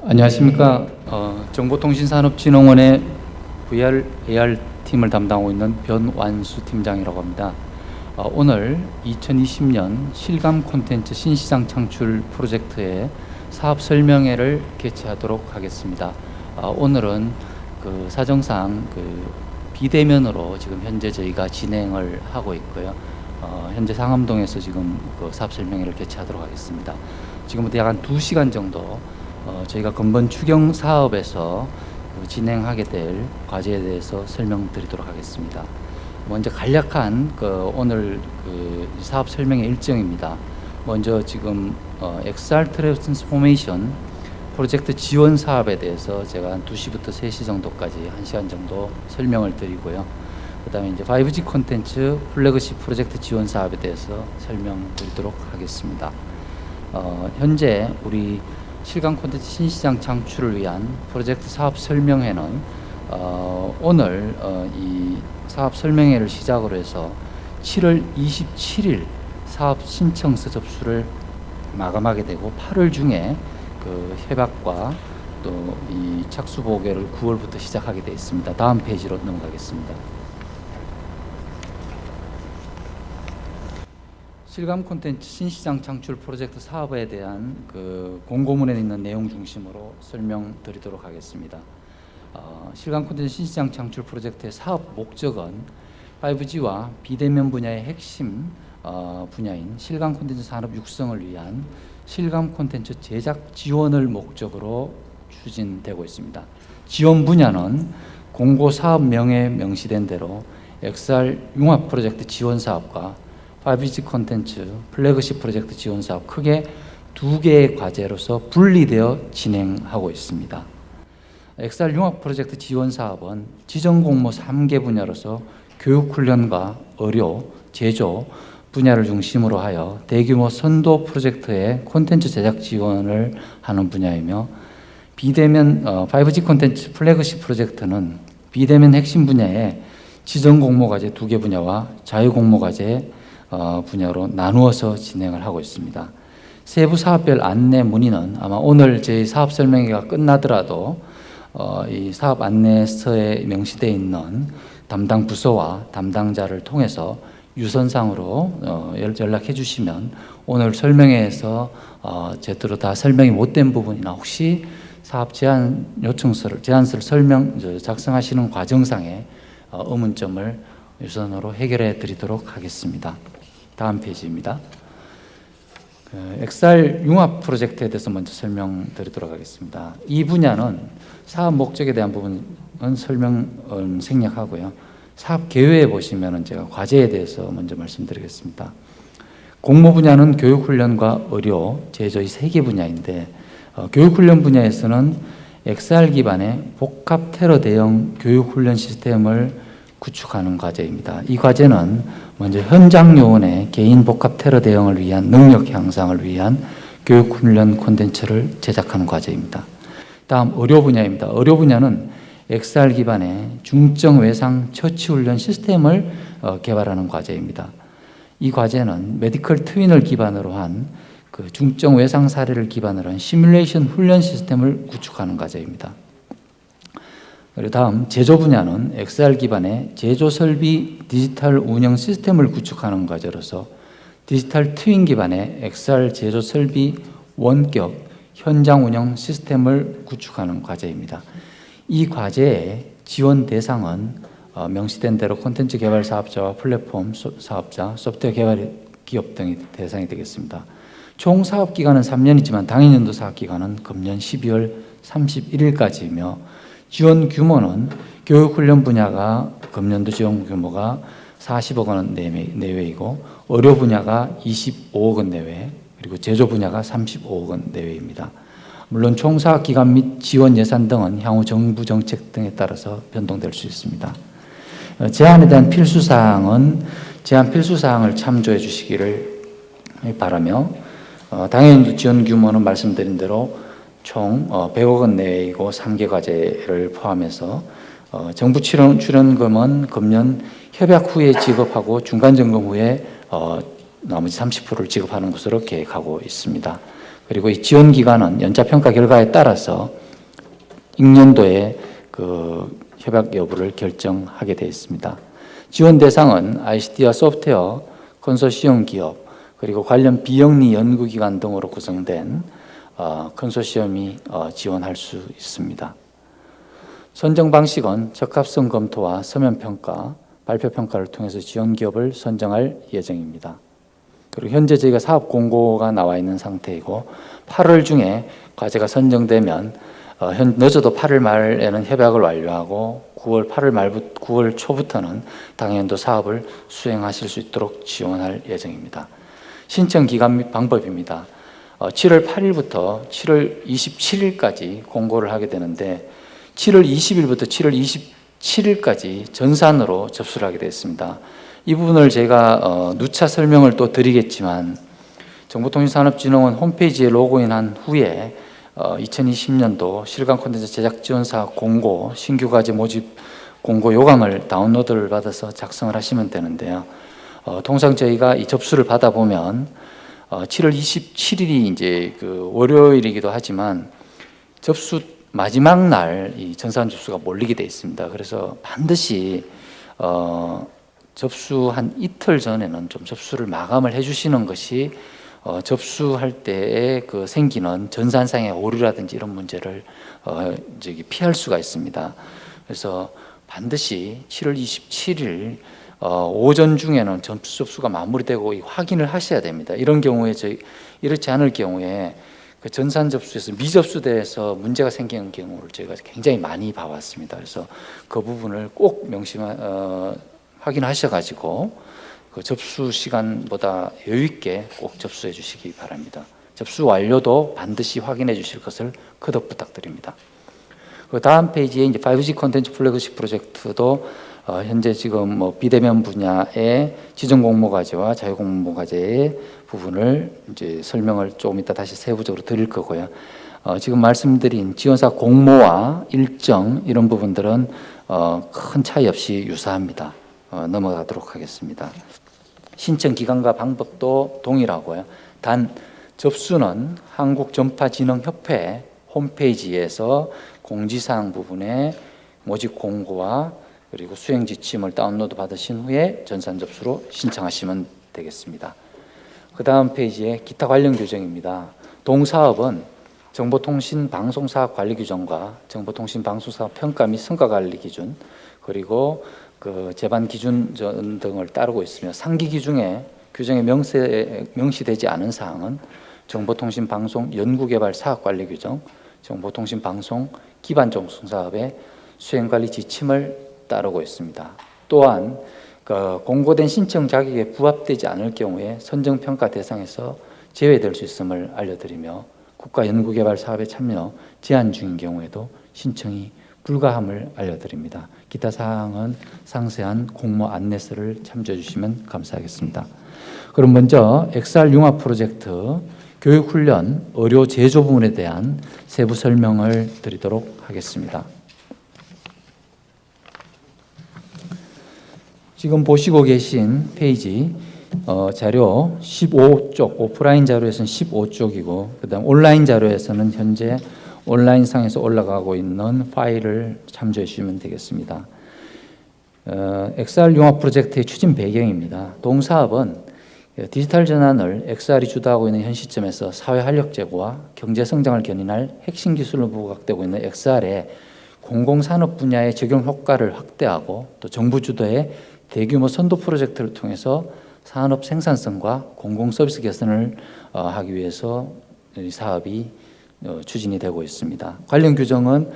안녕하십니까. 정보통신산업진흥원의 VR, AR 팀을 담당하고 있는 변완수 팀장이라고 합니다. 오늘 2020년 실감 콘텐츠 신시장 창출 프로젝트의 사업 설명회를 개최하도록 하겠습니다. 오늘은 사정상 비대면으로 지금 현재 저희가 진행을 하고 있고요. 현재 상암동에서 지금 사업 설명회를 개최하도록 하겠습니다. 지금부터 약 한 2시간 정도 저희가 근본 추경 사업에서 진행하게 될 과제에 대해서 설명드리도록 하겠습니다. 먼저 간략한 오늘 사업 설명의 일정입니다. 먼저 지금 XR 트랜스포메이션 프로젝트 지원 사업에 대해서 제가 한 2시부터 3시 정도까지 1시간 정도 설명을 드리고요. 그 다음에 이제 5G 콘텐츠 플래그십 프로젝트 지원 사업에 대해서 설명드리도록 하겠습니다. 현재 우리 실감 콘텐츠 신시장 창출을 위한 프로젝트 사업 설명회는 오늘 이 사업 설명회를 시작으로 해서 7월 27일 사업 신청서 접수를 마감하게 되고 8월 중에 협약과 또 이 착수 보고를 9월부터 시작하게 되어 있습니다. 다음 페이지로 넘어가겠습니다. 실감 콘텐츠 신시장 창출 프로젝트 사업에 대한 공고문에 있는 내용 중심으로 설명드리도록 하겠습니다. 실감 콘텐츠 신시장 창출 프로젝트의 사업 목적은 5G와 비대면 분야의 핵심 분야인 실감 콘텐츠 산업 육성을 위한 실감 콘텐츠 제작 지원을 목적으로 추진되고 있습니다. 지원 분야는 공고 사업명에 명시된 대로 XR 융합 프로젝트 지원 사업과 5G 콘텐츠 플래그십 프로젝트 지원 사업 크게 2개의 과제로서 분리되어 진행하고 있습니다. XR 융합 프로젝트 지원 사업은 지정 공모 3개 분야로서 교육 훈련과 의료, 제조 분야를 중심으로 하여 대규모 선도 프로젝트의 콘텐츠 제작 지원을 하는 분야이며, 비대면 5G 콘텐츠 플래그십 프로젝트는 비대면 핵심 분야의 지정 공모 과제 2개 분야와 자유 공모 과제 분야로 나누어서 진행을 하고 있습니다. 세부 사업별 안내 문의는 아마 오늘 저희 사업 설명회가 끝나더라도 이 사업 안내서에 명시되어 있는 담당 부서와 담당자를 통해서 유선상으로 연락해 주시면 오늘 설명회에서 제대로 다 설명이 못된 부분이나 혹시 사업 제안서를 작성하시는 과정상에 의문점을 유선으로 해결해 드리도록 하겠습니다. 다음 페이지입니다. XR 융합 프로젝트에 대해서 먼저 설명드리도록 하겠습니다. 이 분야는 사업 목적에 대한 부분은 생략하고요. 사업 계획에 보시면 제가 과제에 대해서 먼저 말씀드리겠습니다. 공모 분야는 교육훈련과 의료, 제조 이 3개 분야인데 교육훈련 분야에서는 XR 기반의 복합 테러 대응 교육훈련 시스템을 구축하는 과제입니다. 이 과제는 먼저 현장 요원의 개인 복합 테러 대응을 위한 능력 향상을 위한 교육훈련 콘텐츠를 제작하는 과제입니다. 다음 의료 분야입니다. 의료 분야는 XR 기반의 중증 외상 처치 훈련 시스템을 개발하는 과제입니다. 이 과제는 메디컬 트윈을 기반으로 한 중증 외상 사례를 기반으로 한 시뮬레이션 훈련 시스템을 구축하는 과제입니다. 그리고 다음 제조 분야는 XR 기반의 제조 설비 디지털 운영 시스템을 구축하는 과제로서 디지털 트윈 기반의 XR 제조 설비 원격 현장 운영 시스템을 구축하는 과제입니다. 이 과제의 지원 대상은 명시된 대로 콘텐츠 개발 사업자와 플랫폼 사업자, 소프트웨어 개발 기업 등이 대상이 되겠습니다. 총 사업 기간은 3년이지만 당해년도 사업 기간은 금년 12월 31일까지이며 지원 규모는 교육훈련 분야가 금년도 지원 규모가 40억 원 내외이고 의료 분야가 25억 원 내외, 그리고 제조 분야가 35억 원 내외입니다. 물론 총 사업 기간 및 지원 예산 등은 향후 정부 정책 등에 따라서 변동될 수 있습니다. 제안에 대한 제안 필수사항을 참조해 주시기를 바라며 당연히 지원 규모는 말씀드린 대로 총 100억 원 내외이고 3개 과제를 포함해서 정부 출연금은 금년 협약 후에 지급하고 중간 점검 후에 나머지 30%를 지급하는 것으로 계획하고 있습니다. 그리고 이 지원 기간은 연차 평가 결과에 따라서 익년도에 그 협약 여부를 결정하게 되어 있습니다. 지원 대상은 ICT와 소프트웨어, 컨소시엄 기업, 그리고 관련 비영리 연구기관 등으로 구성된 컨소시엄이 지원할 수 있습니다. 선정 방식은 적합성 검토와 서면 평가, 발표 평가를 통해서 지원 기업을 선정할 예정입니다. 그리고 현재 저희가 사업 공고가 나와 있는 상태이고 8월 중에 과제가 선정되면 늦어도 8월 말에는 협약을 완료하고 9월 초부터는 당연도 사업을 수행하실 수 있도록 지원할 예정입니다. 신청 기간 및 방법입니다. 7월 8일부터 7월 27일까지 공고를 하게 되는데 7월 20일부터 7월 27일까지 전산으로 접수를 하게 됐습니다. 이 부분을 제가 누차 설명을 또 드리겠지만 정보통신산업진흥원 홈페이지에 로그인한 후에 2020년도 실감 콘텐츠 제작 지원사 공고 신규 과제 모집 공고 요강을 다운로드를 받아서 작성을 하시면 되는데요. 통상 저희가 이 접수를 받아보면 7월 27일이 이제 그 월요일이기도 하지만 접수 마지막 날 이 전산 접수가 몰리게 돼 있습니다. 그래서 반드시 접수한 이틀 전에는 좀 접수를 마감을 해주시는 것이 접수할 때에 그 생기는 전산상의 오류라든지 이런 문제를 피할 수가 있습니다. 그래서 반드시 7월 27일 오전 중에는 접수가 마무리되고 확인을 하셔야 됩니다. 이런 경우에 이렇지 않을 경우에 그 전산 접수에서 미접수돼서 문제가 생기는 경우를 저희가 굉장히 많이 봐왔습니다. 그래서 그 부분을 꼭 확인하셔가지고 그 접수 시간보다 여유 있게 꼭 접수해 주시기 바랍니다. 접수 완료도 반드시 확인해 주실 것을 거듭 부탁드립니다. 그 다음 페이지에 이제 5G 콘텐츠 플래그십 프로젝트도 현재 지금 비대면 분야의 지정 공모 과제와 자유 공모 과제의 부분을 이제 설명을 조금 이따 다시 세부적으로 드릴 거고요. 지금 말씀드린 지원사 공모와 일정 이런 부분들은 큰 차이 없이 유사합니다. 넘어가도록 하겠습니다. 신청 기간과 방법도 동일하고요. 단 접수는 한국전파진흥협회 홈페이지에서 공지사항 부분에 모집 공고와 그리고 수행 지침을 다운로드 받으신 후에 전산 접수로 신청하시면 되겠습니다. 그 다음 페이지에 기타 관련 규정입니다. 동사업은 정보통신 방송사업 관리 규정과 정보통신 방송사업 평가 및 성과 관리 기준 그리고 그 제반 기준 등을 따르고 있으며 상기 규정에 명시되지 않은 사항은 정보통신 방송 연구개발 사업 관리 규정, 정보통신 방송 기반 종성사업의 수행 관리 지침을 따르고 있습니다. 또한 공고된 신청 자격에 부합되지 않을 경우에 선정평가 대상에서 제외될 수 있음을 알려드리며 국가연구개발 사업에 참여 제한 중인 경우에도 신청이 불가함을 알려드립니다. 기타 사항은 상세한 공모 안내서를 참조해 주시면 감사하겠습니다. 그럼 먼저 XR 융합 프로젝트 교육훈련 의료 제조 부분에 대한 세부 설명을 드리도록 하겠습니다. 지금 보시고 계신 페이지 자료 15쪽, 오프라인 자료에서는 15쪽이고 그다음 온라인 자료에서는 현재 온라인상에서 올라가고 있는 파일을 참조해 주시면 되겠습니다. XR 융합 프로젝트의 추진 배경입니다. 동사업은 디지털 전환을 XR이 주도하고 있는 현 시점에서 사회 활력 제고와 경제 성장을 견인할 핵심 기술로 부각되고 있는 XR의 공공산업 분야의 적용 효과를 확대하고 또 정부 주도의 대규모 선도 프로젝트를 통해서 산업 생산성과 공공 서비스 개선을 하기 위해서 이 사업이 추진이 되고 있습니다. 관련 규정은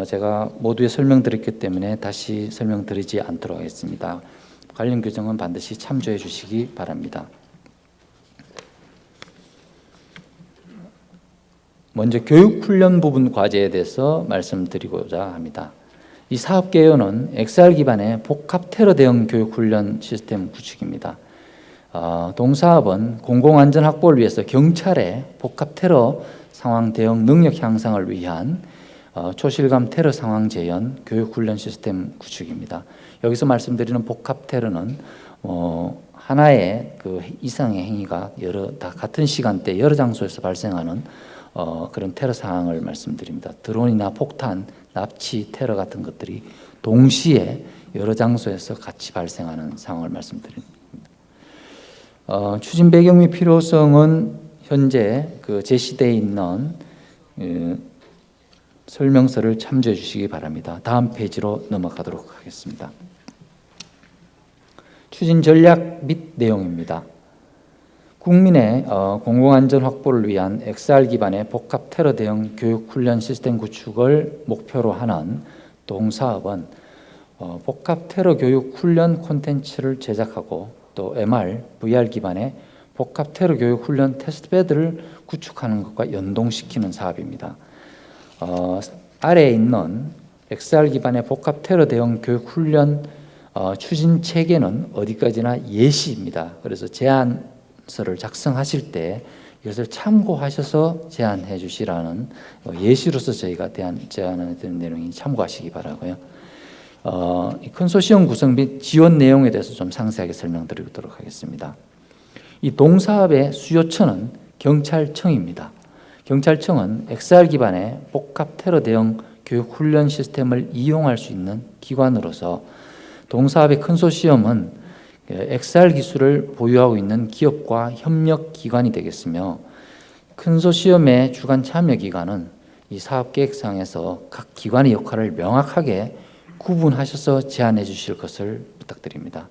제가 모두에 설명드렸기 때문에 다시 설명드리지 않도록 하겠습니다. 관련 규정은 반드시 참조해 주시기 바랍니다. 먼저 교육훈련 부분 과제에 대해서 말씀드리고자 합니다. 이 사업 개요는 XR 기반의 복합 테러 대응 교육훈련 시스템 구축입니다. 동사업은 공공안전 확보를 위해서 경찰의 복합 테러 상황 대응 능력 향상을 위한 초실감 테러 상황 재현 교육훈련 시스템 구축입니다. 여기서 말씀드리는 복합 테러는 하나의 그 이상의 행위가 다 같은 시간대 여러 장소에서 발생하는 그런 테러 상황을 말씀드립니다. 드론이나 폭탄, 납치, 테러 같은 것들이 동시에 여러 장소에서 같이 발생하는 상황을 말씀드립니다. 추진 배경 및 필요성은 현재 그 제시되어 있는 설명서를 참조해 주시기 바랍니다. 다음 페이지로 넘어가도록 하겠습니다. 추진 전략 및 내용입니다. 국민의 공공안전 확보를 위한 XR 기반의 복합 테러 대응 교육 훈련 시스템 구축을 목표로 하는 동사업은 복합 테러 교육 훈련 콘텐츠를 제작하고 또 MR, VR 기반의 복합 테러 교육 훈련 테스트베드를 구축하는 것과 연동시키는 사업입니다. 아래에 있는 XR 기반의 복합 테러 대응 교육 훈련 추진 체계는 어디까지나 예시입니다. 그래서 제안서를 작성하실 때 이것을 참고하셔서 제안해 주시라는 예시로서 저희가 제안하는 내용이 참고하시기 바라고요. 이 컨소시엄 구성 및 지원 내용에 대해서 좀 상세하게 설명드리도록 하겠습니다. 이 동사업의 수요처는 경찰청입니다. 경찰청은 XR 기반의 복합 테러 대응 교육 훈련 시스템을 이용할 수 있는 기관으로서 동사업의 컨소시엄은 XR 기술을 보유하고 있는 기업과 협력 기관이 되겠으며 컨소시엄의 주관 참여 기관은 이 사업 계획상에서 각 기관의 역할을 명확하게 구분하셔서 제안해 주실 것을 부탁드립니다.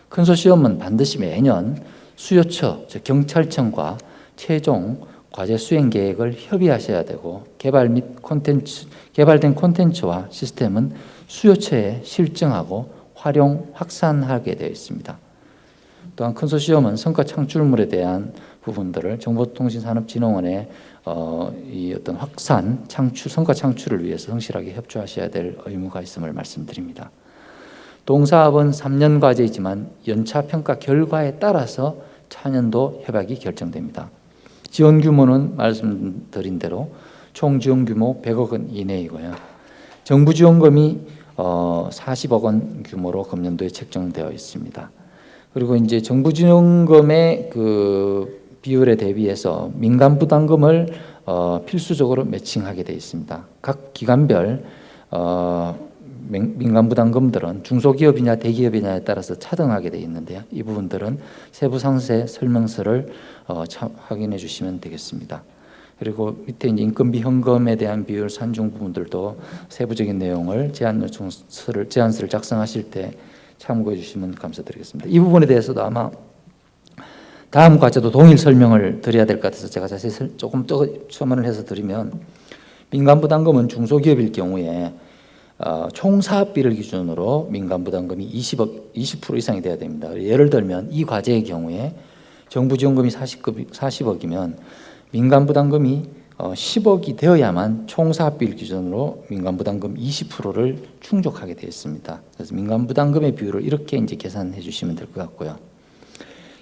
컨소시엄은 반드시 매년 수요처, 즉 경찰청과 최종 과제 수행 계획을 협의하셔야 되고 개발된 콘텐츠와 시스템은 수요처에 실증하고 활용, 확산하게 되어 있습니다. 또한 컨소시엄은 성과 창출물에 대한 부분들을 정보통신산업진흥원의 이 어떤 확산, 성과 창출을 위해서 성실하게 협조하셔야 될 의무가 있음을 말씀드립니다. 동사업은 3년 과제이지만 연차 평가 결과에 따라서 차년도 협약이 결정됩니다. 지원 규모는 말씀드린 대로 총 지원 규모 100억 원 이내이고요. 정부 지원금이 40억 원 규모로 금년도에 책정되어 있습니다. 그리고 이제 정부 지원금의 그 비율에 대비해서 민간 부담금을 필수적으로 매칭하게 되어 있습니다. 각 기관별 민간 부담금들은 중소기업이냐 대기업이냐에 따라서 차등하게 되어 있는데요. 이 부분들은 세부 상세 설명서를 확인해 주시면 되겠습니다. 그리고 밑에 이제 인건비 현금에 대한 비율 산중 부분들도 세부적인 내용을 제안서를 작성하실 때 참고해 주시면 감사드리겠습니다. 이 부분에 대해서도 아마 다음 과제도 동일 설명을 드려야 될 것 같아서 제가 자세히 조금 첨언을 해서 드리면 민간 부담금은 중소기업일 경우에 총 사업비를 기준으로 민간 부담금이 20% 이상이 돼야 됩니다. 예를 들면 이 과제의 경우에 정부 지원금이 40억이면 민간 부담금이 10억이 되어야만 총 사업비를 기준으로 민간 부담금 20%를 충족하게 되어 있습니다. 그래서 민간 부담금의 비율을 이렇게 이제 계산해 주시면 될 것 같고요.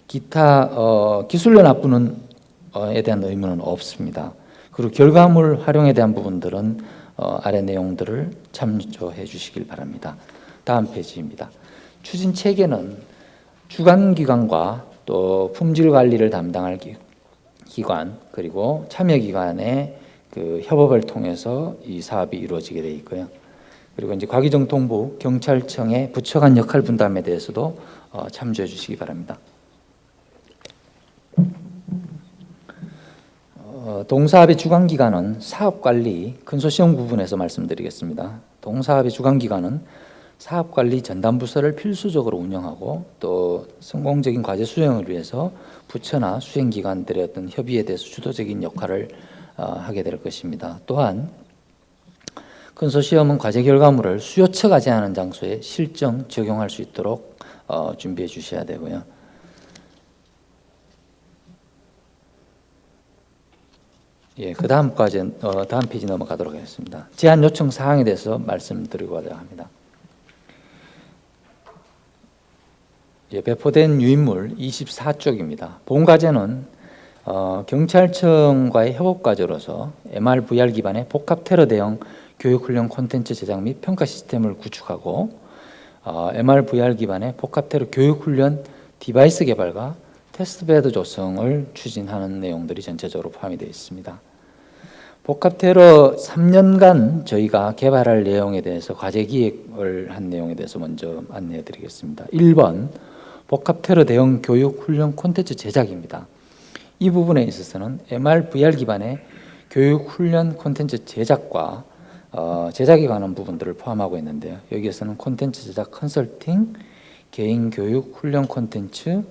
기타 기술료 납부는 에 대한 의무는 없습니다. 그리고 결과물 활용에 대한 부분들은 아래 내용들을 참조해 주시길 바랍니다. 다음 페이지입니다. 추진 체계는 주관 기관과 또 품질 관리를 담당할 기관 그리고 참여 기관의 그 협업을 통해서 이 사업이 이루어지게 되어 있고요. 그리고 이제 과기정통부, 경찰청의 부처 간 역할 분담에 대해서도 참조해 주시기 바랍니다. 동사업의 주관기관은 사업관리 컨소시엄 부분에서 말씀드리겠습니다. 동사업의 주관기관은 사업관리 전담부서를 필수적으로 운영하고 또 성공적인 과제 수행을 위해서 부처나 수행기관들의 어떤 협의에 대해서 주도적인 역할을 하게 될 것입니다. 또한 컨소시엄은 과제 결과물을 수요처가 제안하는 장소에 실정 적용할 수 있도록 준비해 주셔야 되고요. 예, 그 다음 과제 다음 페이지 넘어가도록 하겠습니다. 제안 요청 사항에 대해서 말씀드리고자 합니다. 예, 배포된 유인물 24쪽입니다. 본 과제는 경찰청과의 협업 과제로서 MR, VR 기반의 복합 테러 대응 교육훈련 콘텐츠 제작 및 평가 시스템을 구축하고 MR, VR 기반의 복합 테러 교육훈련 디바이스 개발과 테스트베드 조성을 추진하는 내용들이 전체적으로 포함이 되어 있습니다. 복합테러 3년간 저희가 개발할 내용에 대해서 과제 기획을 한 내용에 대해서 먼저 안내해 드리겠습니다. 1번 복합테러 대응 교육 훈련 콘텐츠 제작입니다. 이 부분에 있어서는 MR, VR 기반의 교육 훈련 콘텐츠 제작과 제작에 관한 부분들을 포함하고 있는데요. 여기에서는 콘텐츠 제작 컨설팅, 개인 교육 훈련 콘텐츠,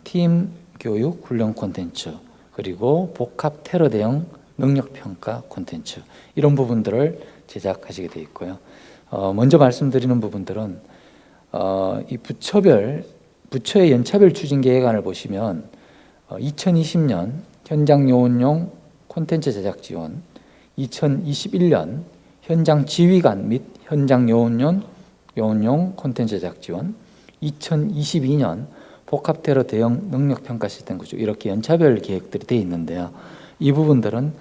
팀 교육 훈련 콘텐츠, 그리고 복합 테러 대응 능력 평가 콘텐츠, 이런 부분들을 제작하시게 되어 있고요. 먼저 말씀드리는 부분들은 이 부처의 연차별 추진 계획안을 보시면 2020년 현장 요원용 콘텐츠 제작 지원, 2021년 현장 지휘관 및 현장 요원용 콘텐츠 제작 지원, 2022년 복합테러 대응 능력평가 시스템 구축, 이렇게 연차별 계획들이 되어 있는데요. 이 부분들은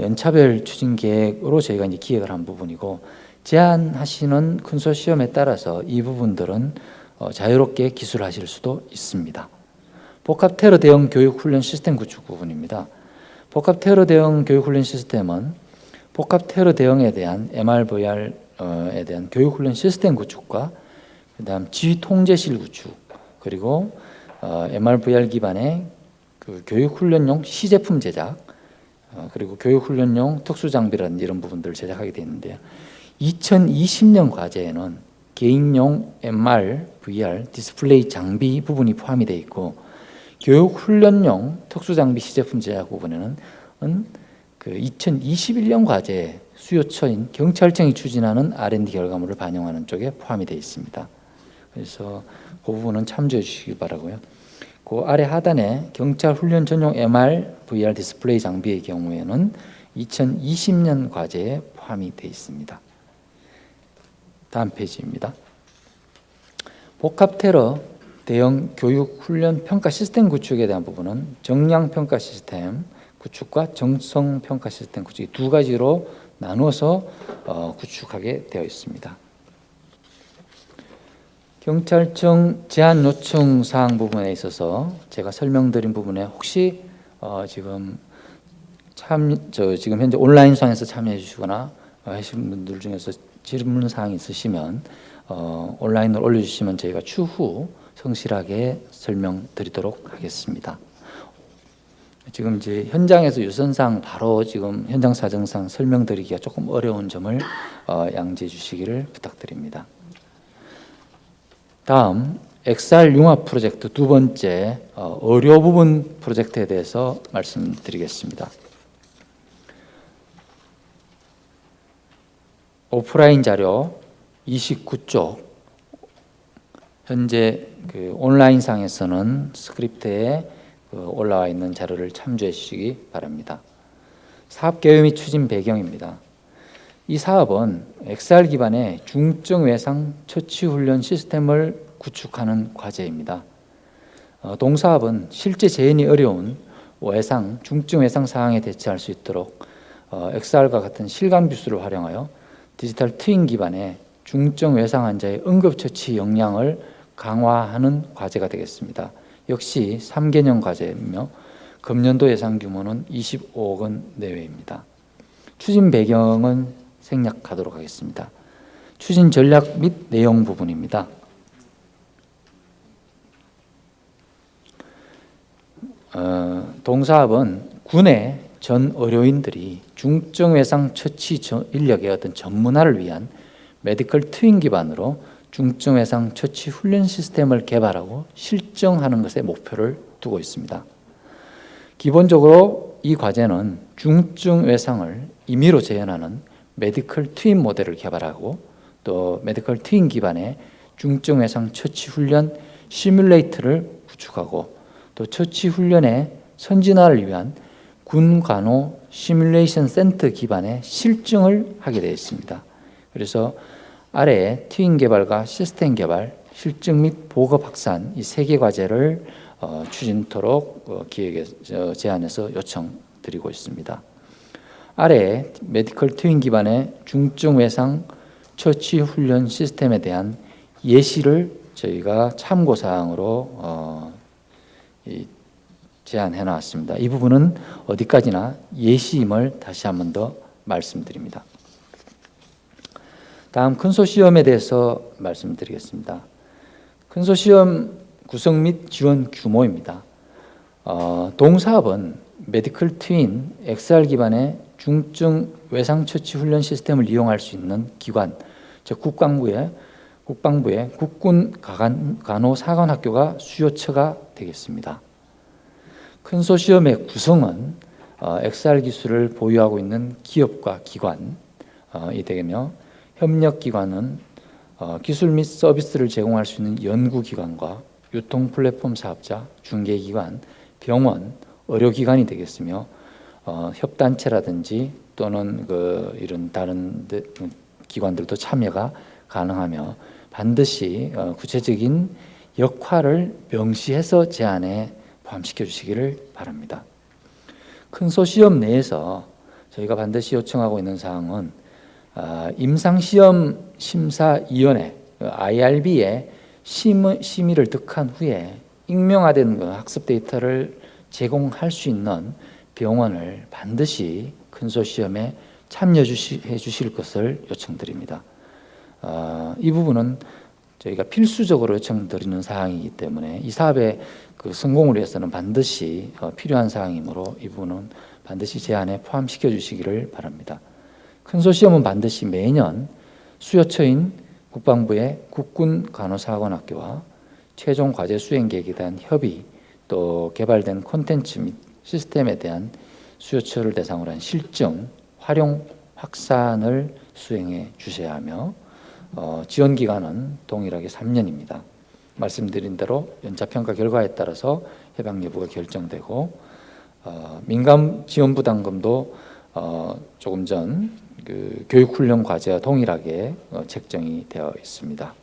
연차별 추진 계획으로 저희가 이제 기획을 한 부분이고, 제안하시는 컨소시엄에 따라서 이 부분들은 자유롭게 기술하실 수도 있습니다. 복합테러 대응 교육 훈련 시스템 구축 부분입니다. 복합테러 대응 교육 훈련 시스템은 복합테러 대응에 대한 MR, VR에 대한 교육 훈련 시스템 구축과 그다음 지휘 통제실 구축, 그리고 MR, VR 기반의 그 교육 훈련용 시제품 제작, 그리고 교육 훈련용 특수 장비라든지 이런 부분들을 제작하게 되어 있는데요. 2020년 과제에는 개인용 MR, VR 디스플레이 장비 부분이 포함이 되어 있고, 교육 훈련용 특수 장비 시제품 제작 부분에는 그 2021년 과제 수요처인 경찰청이 추진하는 R&D 결과물을 반영하는 쪽에 포함이 되어 있습니다. 그래서 그 부분은 참조해 주시기 바라고요. 그 아래 하단에 경찰 훈련 전용 MR, VR 디스플레이 장비의 경우에는 2020년 과제에 포함이 되어 있습니다. 다음 페이지입니다. 복합테러 대응 교육 훈련 평가 시스템 구축에 대한 부분은 정량 평가 시스템 구축과 정성 평가 시스템 구축, 이 두 가지로 나누어서 구축하게 되어 있습니다. 경찰청 제안 요청 사항 부분에 있어서 제가 설명드린 부분에 혹시 지금 현재 온라인상에서 참여해 주시거나 하신 분들 중에서 질문 사항이 있으시면 온라인으로 올려주시면 저희가 추후 성실하게 설명드리도록 하겠습니다. 지금 이제 현장에서 유선상 바로 지금 현장 사정상 설명드리기가 조금 어려운 점을 양지해 주시기를 부탁드립니다. 다음 XR 융합 프로젝트 두 번째 의료 부분 프로젝트에 대해서 말씀드리겠습니다. 오프라인 자료 29쪽, 현재 그 온라인상에서는 스크립트에 올라와 있는 자료를 참조해 주시기 바랍니다. 사업 계획 및 추진 배경입니다. 이 사업은 XR 기반의 중증 외상 처치 훈련 시스템을 구축하는 과제입니다. 동사업은 실제 재현이 어려운 외상, 중증 외상 상황에 대처할 수 있도록 XR과 같은 실감 기술을 활용하여 디지털 트윈 기반의 중증 외상 환자의 응급처치 역량을 강화하는 과제가 되겠습니다. 역시 3개년 과제이며 금년도 예상 규모는 25억 원 내외입니다. 추진 배경은 생략하도록 하겠습니다. 추진 전략 및 내용 부분입니다. 동사업은 군의 전 의료인들이 중증 외상 처치 인력의 어떤 전문화를 위한 메디컬 트윈 기반으로 중증 외상 처치 훈련 시스템을 개발하고 실정하는 것에 목표를 두고 있습니다. 기본적으로 이 과제는 중증 외상을 임의로 재현하는 메디컬 트윈 모델을 개발하고, 또 메디컬 트윈 기반의 중증 외상 처치 훈련 시뮬레이터를 구축하고, 또 처치 훈련의 선진화를 위한 군 간호 시뮬레이션 센터 기반의 실증을 하게 되어 있습니다. 그래서 아래에 트윈 개발과 시스템 개발, 실증 및 보급 확산, 이 세 개 과제를 추진토록 기획에 제안해서 요청드리고 있습니다. 아래에 메디컬 트윈 기반의 중증 외상 처치 훈련 시스템에 대한 예시를 저희가 참고 사항으로 제안해 놨습니다. 이 부분은 어디까지나 예시임을 다시 한 번 더 말씀드립니다. 다음 컨소시엄에 대해서 말씀드리겠습니다. 컨소시엄 구성 및 지원 규모입니다. 동사업은 메디컬 트윈 XR 기반의 중증 외상처치 훈련 시스템을 이용할 수 있는 기관, 즉 국방부의 국군 간호사관학교가 수요처가 되겠습니다. 컨소시엄의 구성은 XR 기술을 보유하고 있는 기업과 기관이 되며, 협력기관은 기술 및 서비스를 제공할 수 있는 연구기관과 유통 플랫폼 사업자, 중개기관, 병원, 의료기관이 되겠으며, 협단체라든지 또는 이런 다른 기관들도 참여가 가능하며, 반드시 구체적인 역할을 명시해서 제안에 포함시켜 주시기를 바랍니다. 컨소시엄 내에서 저희가 반드시 요청하고 있는 사항은 임상시험 심사위원회 IRB의 심의를 득한 후에 익명화된 학습 데이터를 제공할 수 있는 병원을 반드시 컨소시엄에 참여해 주실 것을 요청드립니다. 이 부분은 저희가 필수적으로 요청드리는 사항이기 때문에 이 사업의 성공을 위해서는 반드시 필요한 사항이므로 이 부분은 반드시 제안에 포함시켜 주시기를 바랍니다. 컨소시엄은 반드시 매년 수요처인 국방부의 국군 간호사관학교와 최종 과제 수행 계획에 대한 협의, 또 개발된 콘텐츠 및 시스템에 대한 수요처를 대상으로 한 실증, 활용, 확산을 수행해 주셔야 하며, 지원 기간은 동일하게 3년입니다. 말씀드린 대로 연차평가 결과에 따라서 해당 여부가 결정되고, 민간 지원 부담금도 조금 전 교육훈련 과제와 동일하게 책정이 되어 있습니다.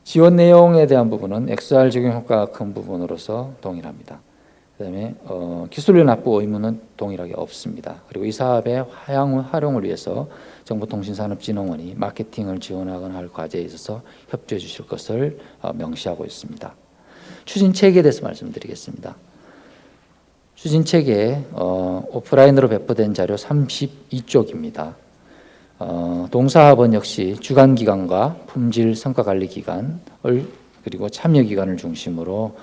지원 내용에 대한 부분은 XR 적용 효과가 큰 부분으로서 동일합니다. 그다음에 기술료 납부 의무는 동일하게 없습니다. 그리고 이 사업의 활용을 위해서 정보통신산업진흥원이 마케팅을 지원하거나 할 과제에 있어서 협조해 주실 것을 명시하고 있습니다. 추진체계에 대해서 말씀드리겠습니다. 추진체계 오프라인으로 배포된 자료 32쪽입니다. 동사업은 역시 주관기관과 품질 성과관리기관을 그리고 참여기관을 중심으로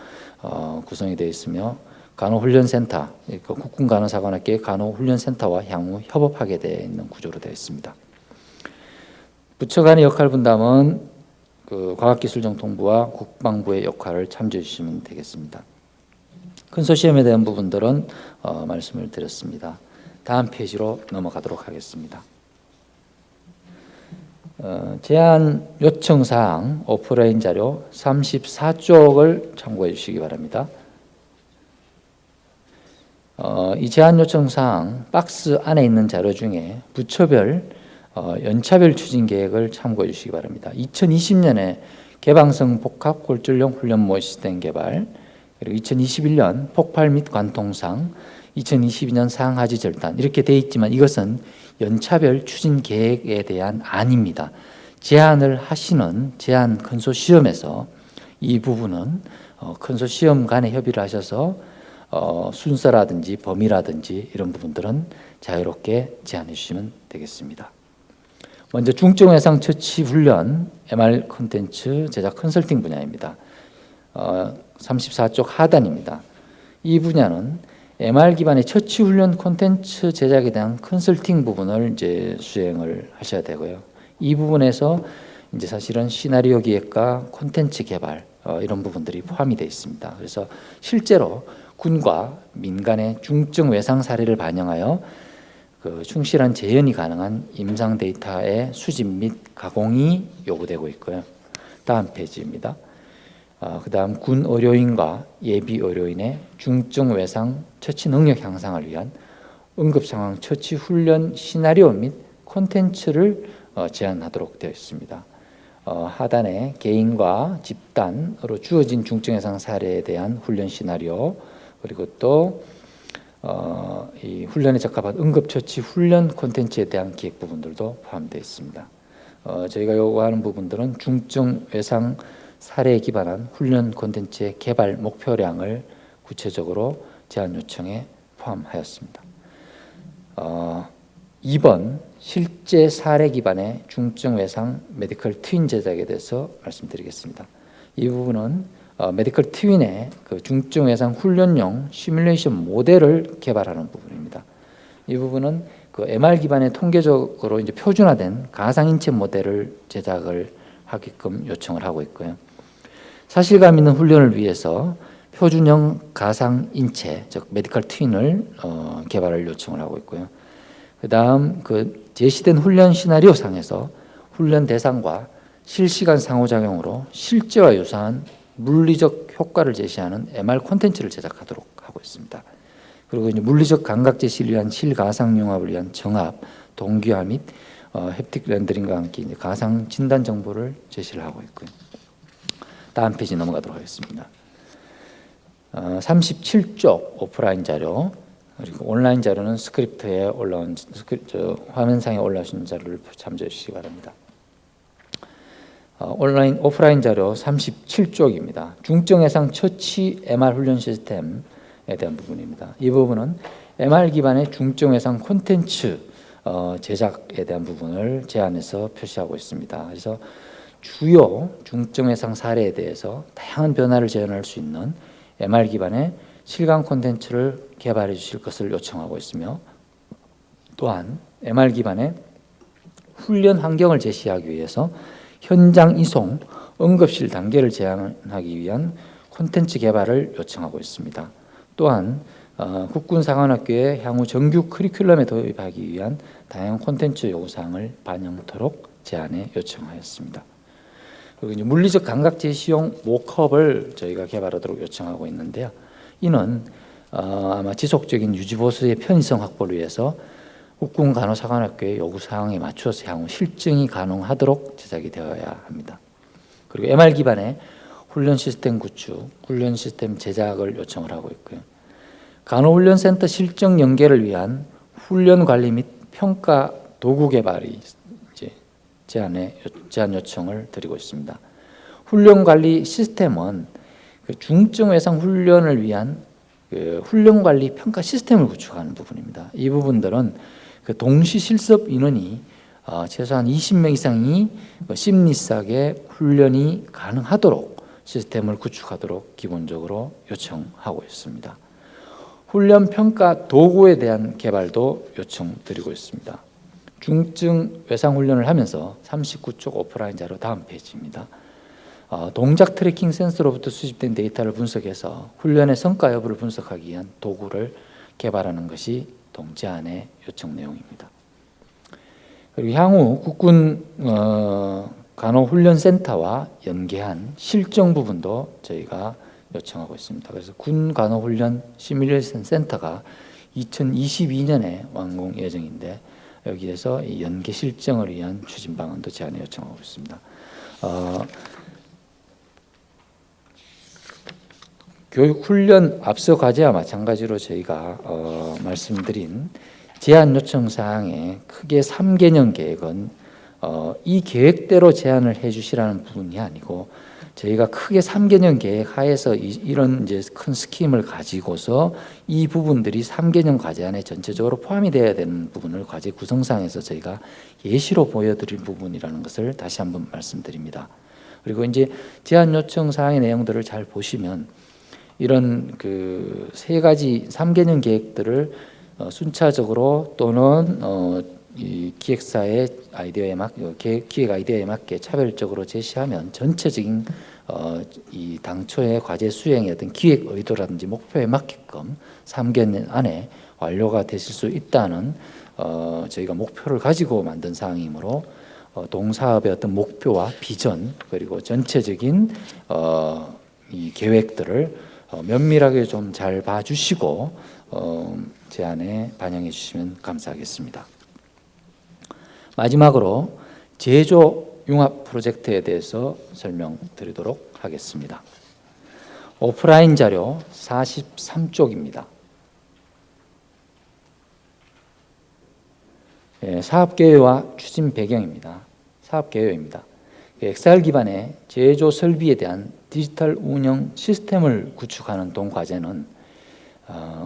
구성이 되어 있으며, 간호훈련센터, 국군간호사관학교의 간호훈련센터와 향후 협업하게 되어 있는 구조로 되어 있습니다. 부처 간의 역할 분담은 과학기술정통부와 국방부의 역할을 참조해 주시면 되겠습니다. 컨소시엄에 대한 부분들은 말씀을 드렸습니다. 다음 페이지로 넘어가도록 하겠습니다. 제안 요청사항 오프라인 자료 34쪽을 참고해 주시기 바랍니다. 이 제안 요청사항 박스 안에 있는 자료 중에 부처별 연차별 추진 계획을 참고해 주시기 바랍니다. 2020년에 개방성 복합 골절용 훈련 모의 시스템 개발, 그리고 2021년 폭발 및 관통상, 2022년 상하지 절단, 이렇게 되어 있지만 이것은 연차별 추진 계획에 대한 안입니다. 제안을 하시는 제안 컨소시엄에서 이 부분은 컨소시엄 간에 협의를 하셔서 순서라든지 범위라든지 이런 부분들은 자유롭게 제안해 주시면 되겠습니다. 먼저 중증 외상 처치 훈련 MR 콘텐츠 제작 컨설팅 분야입니다. 34쪽 하단입니다. 이 분야는 MR 기반의 처치 훈련 콘텐츠 제작에 대한 컨설팅 부분을 이제 수행을 하셔야 되고요. 이 부분에서 이제 사실은 시나리오 기획과 콘텐츠 개발 이런 부분들이 포함이 되어 있습니다. 그래서 실제로 군과 민간의 중증 외상 사례를 반영하여 충실한 재현이 가능한 임상 데이터의 수집 및 가공이 요구되고 있고요. 다음 페이지입니다. 그 다음 군 의료인과 예비 의료인의 중증 외상 처치 능력 향상을 위한 응급상황 처치 훈련 시나리오 및 콘텐츠를 제안하도록 되어 있습니다. 하단에 개인과 집단으로 주어진 중증 외상 사례에 대한 훈련 시나리오, 그리고 또 이 훈련에 적합한 응급처치 훈련 콘텐츠에 대한 기획 부분들도 포함되어 있습니다. 저희가 요구하는 부분들은 중증 외상 사례에 기반한 훈련 콘텐츠의 개발 목표량을 구체적으로 제안 요청에 포함하였습니다. 2번 실제 사례 기반의 중증 외상 메디컬 트윈 제작에 대해서 말씀드리겠습니다. 이 부분은 메디컬 트윈의 그 중증 외상 훈련용 시뮬레이션 모델을 개발하는 부분입니다. 이 부분은 그 MR 기반의 통계적으로 이제 표준화된 가상 인체 모델을 제작을 하게끔 요청을 하고 있고요. 사실감 있는 훈련을 위해서 표준형 가상 인체, 즉 메디컬 트윈을 개발을 요청을 하고 있고요. 그다음 그 제시된 훈련 시나리오 상에서 훈련 대상과 실시간 상호작용으로 실제와 유사한 물리적 효과를 제시하는 MR 콘텐츠를 제작하도록 하고 있습니다. 그리고 이제 물리적 감각 제시를 위한 실가상 융합을 위한 정합, 동기화 및 햅틱 렌더링과 함께 이제 가상 진단 정보를 제시를 하고 있고요. 다음 페이지 넘어가도록 하겠습니다. 37쪽 오프라인 자료, 그리고 온라인 자료는 스크립트에 올라온 화면상에 올라오신 자료를 참조해 주시기 바랍니다. 오프라인 자료 37쪽입니다. 중증 외상 처치 MR 훈련 시스템에 대한 부분입니다. 이 부분은 MR 기반의 중증 외상 콘텐츠 제작에 대한 부분을 제안해서 표시하고 있습니다. 그래서 주요 중증 외상 사례에 대해서 다양한 변화를 재현할 수 있는 MR 기반의 실감 콘텐츠를 개발해 주실 것을 요청하고 있으며, 또한 MR 기반의 훈련 환경을 제시하기 위해서 현장 이송, 응급실 단계를 제한하기 위한 콘텐츠 개발을 요청하고 있습니다. 또한 국군사관학교의 향후 정규 커리큘럼에 도입하기 위한 다양한 콘텐츠 요구사항을 반영토록 제안에 요청하였습니다. 그리고 이제 물리적 감각 제시용 모컵을 저희가 개발하도록 요청하고 있는데요. 이는 아마 지속적인 유지보수의 편의성 확보를 위해서 국군간호사관학교의 요구사항에 맞춰서 향후 실증이 가능하도록 제작이 되어야 합니다. 그리고 MR 기반의 훈련 시스템 구축, 훈련 시스템 제작을 요청을 하고 있고요. 간호훈련센터 실증 연계를 위한 훈련 관리 및 평가 도구 개발이 이제 제안 요청을 드리고 있습니다. 훈련 관리 시스템은 그 중증 외상 훈련을 위한 그 훈련 관리 평가 시스템을 구축하는 부분입니다. 이 부분들은 그 동시 실습 인원이 최소한 20명 이상이 심리싸게 훈련이 가능하도록 시스템을 구축하도록 기본적으로 요청하고 있습니다. 훈련 평가 도구에 대한 개발도 요청드리고 있습니다. 중증 외상 훈련을 하면서 39쪽 오프라인 자료 다음 페이지입니다. 동작 트래킹 센서로부터 수집된 데이터를 분석해서 훈련의 성과 여부를 분석하기 위한 도구를 개발하는 것이 동제안의 요청 내용입니다. 그리고 향후 국군 간호훈련센터와 연계한 실정 부분도 저희가 요청하고 있습니다. 그래서 군 간호훈련 시뮬레이션 센터가 2022년에 완공 예정인데, 여기에서 이 연계 실정을 위한 추진 방안도 제안에 요청하고 있습니다. 교육훈련 앞서 과제와 마찬가지로 저희가 말씀드린 제안 요청 사항에 크게 3개년 계획은 이 계획대로 제안을 해주시라는 부분이 아니고, 저희가 크게 3개년 계획 하에서 이런 이제 큰 스킴을 가지고서 이 부분들이 3개년 과제 안에 전체적으로 포함이 되어야 되는 부분을 과제 구성상에서 저희가 예시로 보여드릴 부분이라는 것을 다시 한번 말씀드립니다. 그리고 이제 제안 요청 사항의 내용들을 잘 보시면 이런 그 세 가지 3개년 계획들을 순차적으로 또는 이 기획사의 아이디어에 기획 아이디어에 맞게 차별적으로 제시하면 전체적인 이 당초의 과제 수행의 어떤 기획 의도라든지 목표에 맞게끔 3개년 안에 완료가 되실 수 있다는 저희가 목표를 가지고 만든 사항이므로 동사업의 어떤 목표와 비전, 그리고 전체적인 이 계획들을 면밀하게 좀 잘 봐주시고 제안에 반영해 주시면 감사하겠습니다. 마지막으로 제조 융합 프로젝트에 대해서 설명드리도록 하겠습니다. 오프라인 자료 43쪽입니다. 사업계획과 추진 배경입니다. 사업계획입니다. XR 기반의 제조 설비에 대한 디지털 운영 시스템을 구축하는 동과제는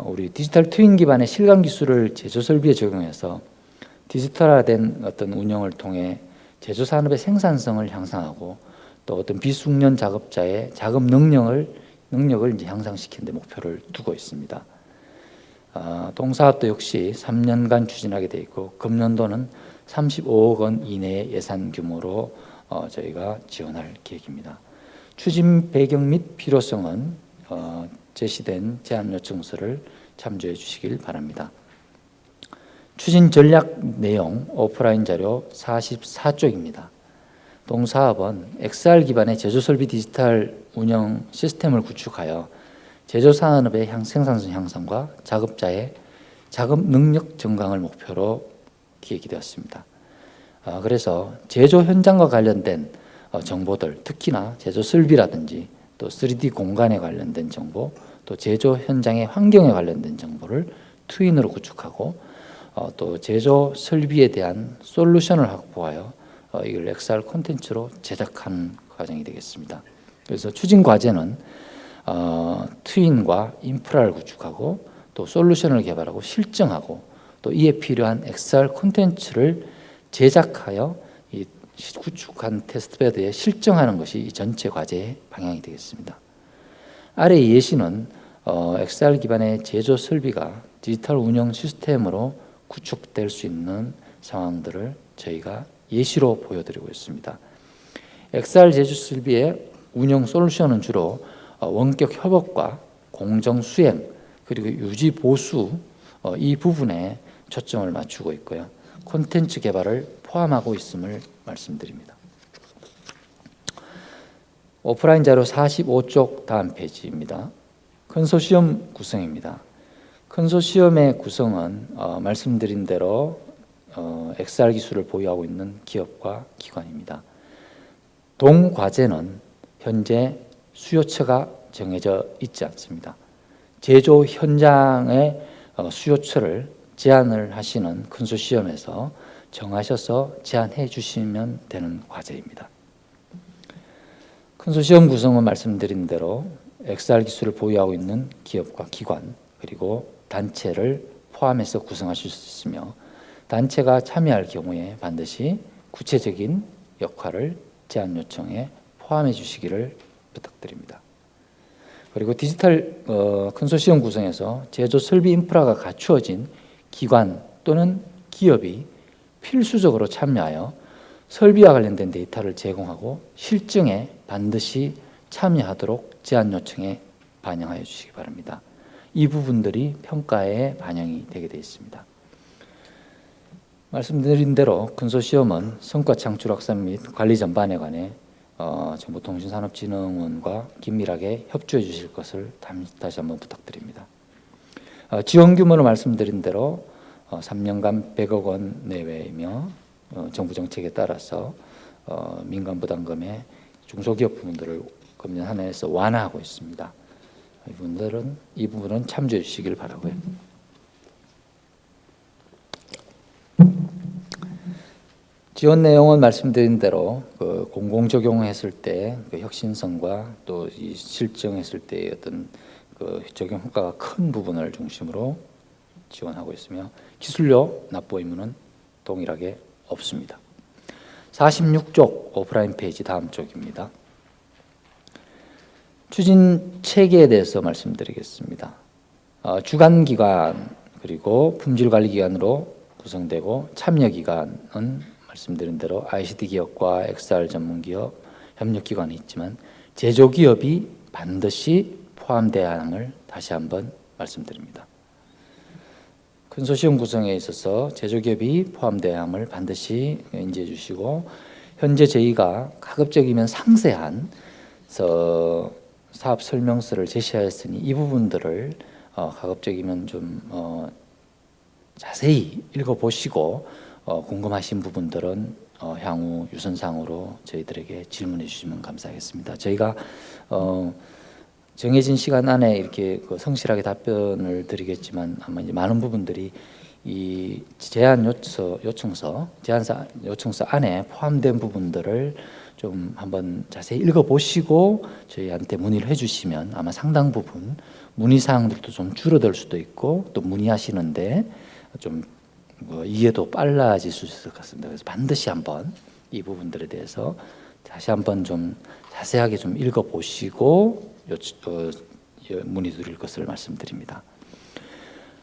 우리 디지털 트윈 기반의 실감 기술을 제조 설비에 적용해서 디지털화된 어떤 운영을 통해 제조 산업의 생산성을 향상하고 또 어떤 비숙련 작업자의 작업 능력을 이제 향상시키는 데 목표를 두고 있습니다. 동사업도 역시 3년간 추진하게 되어 있고 금년도는 35억 원 이내의 예산 규모로 저희가 지원할 계획입니다. 추진 배경 및 필요성은 제시된 제안 요청서를 참조해 주시길 바랍니다. 추진 전략 내용 오프라인 자료 44쪽입니다. 동사업은 XR 기반의 제조 설비 디지털 운영 시스템을 구축하여 제조 산업의 생산성 향상과 작업자의 작업 능력 증강을 목표로 기획이 되었습니다. 그래서 제조 현장과 관련된 정보들, 특히나 제조 설비라든지 또 3D 공간에 관련된 정보, 또 제조 현장의 환경에 관련된 정보를 트윈으로 구축하고 또 제조 설비에 대한 솔루션을 확보하여 이걸 XR 콘텐츠로 제작하는 과정이 되겠습니다. 그래서 추진 과제는 트윈과 인프라를 구축하고 또 솔루션을 개발하고 실증하고 또 이에 필요한 XR 콘텐츠를 제작하여 이 구축한 테스트베드에 실증하는 것이 이 전체 과제의 방향이 되겠습니다. 아래 예시는 XR 기반의 제조 설비가 디지털 운영 시스템으로 구축될 수 있는 상황들을 저희가 예시로 보여드리고 있습니다. XR 제조 설비의 운영 솔루션은 주로 원격 협업과 공정 수행 그리고 유지 보수 이 부분에 초점을 맞추고 있고요. 콘텐츠 개발을 포함하고 있음을 말씀드립니다. 오프라인 자료 45쪽 다음 페이지입니다. 컨소시엄 구성입니다. 컨소시엄의 구성은 말씀드린 대로 XR 기술을 보유하고 있는 기업과 기관입니다. 동과제는 현재 수요처가 정해져 있지 않습니다. 제조 현장의 수요처를 제안을 하시는 컨소시엄에서 정하셔서 제안해 주시면 되는 과제입니다. 컨소시엄 구성은 말씀드린 대로 XR 기술을 보유하고 있는 기업과 기관 그리고 단체를 포함해서 구성하실 수 있으며 단체가 참여할 경우에 반드시 구체적인 역할을 제안 요청에 포함해 주시기를 부탁드립니다. 그리고 디지털 컨소시엄 구성에서 제조 설비 인프라가 갖추어진 기관 또는 기업이 필수적으로 참여하여 설비와 관련된 데이터를 제공하고 실증에 반드시 참여하도록 제안 요청에 반영하여 주시기 바랍니다. 이 부분들이 평가에 반영이 되게 되어 있습니다. 말씀드린 대로 컨소시엄은 성과 창출 확산 및 관리 전반에 관해 정보통신산업진흥원과 긴밀하게 협조해 주실 것을 다시 한번 부탁드립니다. 지원 규모를 말씀드린 대로 3년간 100억 원 내외이며 정부 정책에 따라서 민간 부담금의 중소기업 부분들을 금년 한 해에서 완화하고 있습니다. 이 부분은 참조해 주시길 바라고요. 지원 내용은 말씀드린 대로 공공 적용했을 때 혁신성과 또 이 실증했을 때의 어떤 적용 효과가 큰 부분을 중심으로 지원하고 있으며 기술료 납부 의무는 동일하게 없습니다. 46쪽 오프라인 페이지 다음 쪽입니다. 추진 체계에 대해서 말씀드리겠습니다. 주관기관 그리고 품질관리기관으로 구성되고 참여기관은 말씀드린 대로 ICT 기업과 XR 전문기업, 협력기관이 있지만 제조기업이 반드시 포함돼야 함을 다시 한번 말씀드립니다. 컨소시엄 구성에 있어서 제조기업이 포함돼야 함을 반드시 인지해 주시고 현재 저희가 가급적이면 상세한 사업 설명서를 제시하였으니 이 부분들을 가급적이면 좀 자세히 읽어보시고 궁금하신 부분들은 향후 유선상으로 저희들에게 질문해 주시면 감사하겠습니다. 저희가 정해진 시간 안에 이렇게 성실하게 답변을 드리겠지만 아마 이제 많은 부분들이 이 제안 요청서 안에 포함된 부분들을 좀 한번 자세히 읽어보시고 저희한테 문의를 해주시면 아마 상당 부분 문의 사항들도 좀 줄어들 수도 있고 또 문의하시는데 좀 이해도 빨라질 수 있을 것 같습니다. 그래서 반드시 한번 이 부분들에 대해서 다시 한번 좀 자세하게 좀 읽어보시고 문의 드릴 것을 말씀드립니다.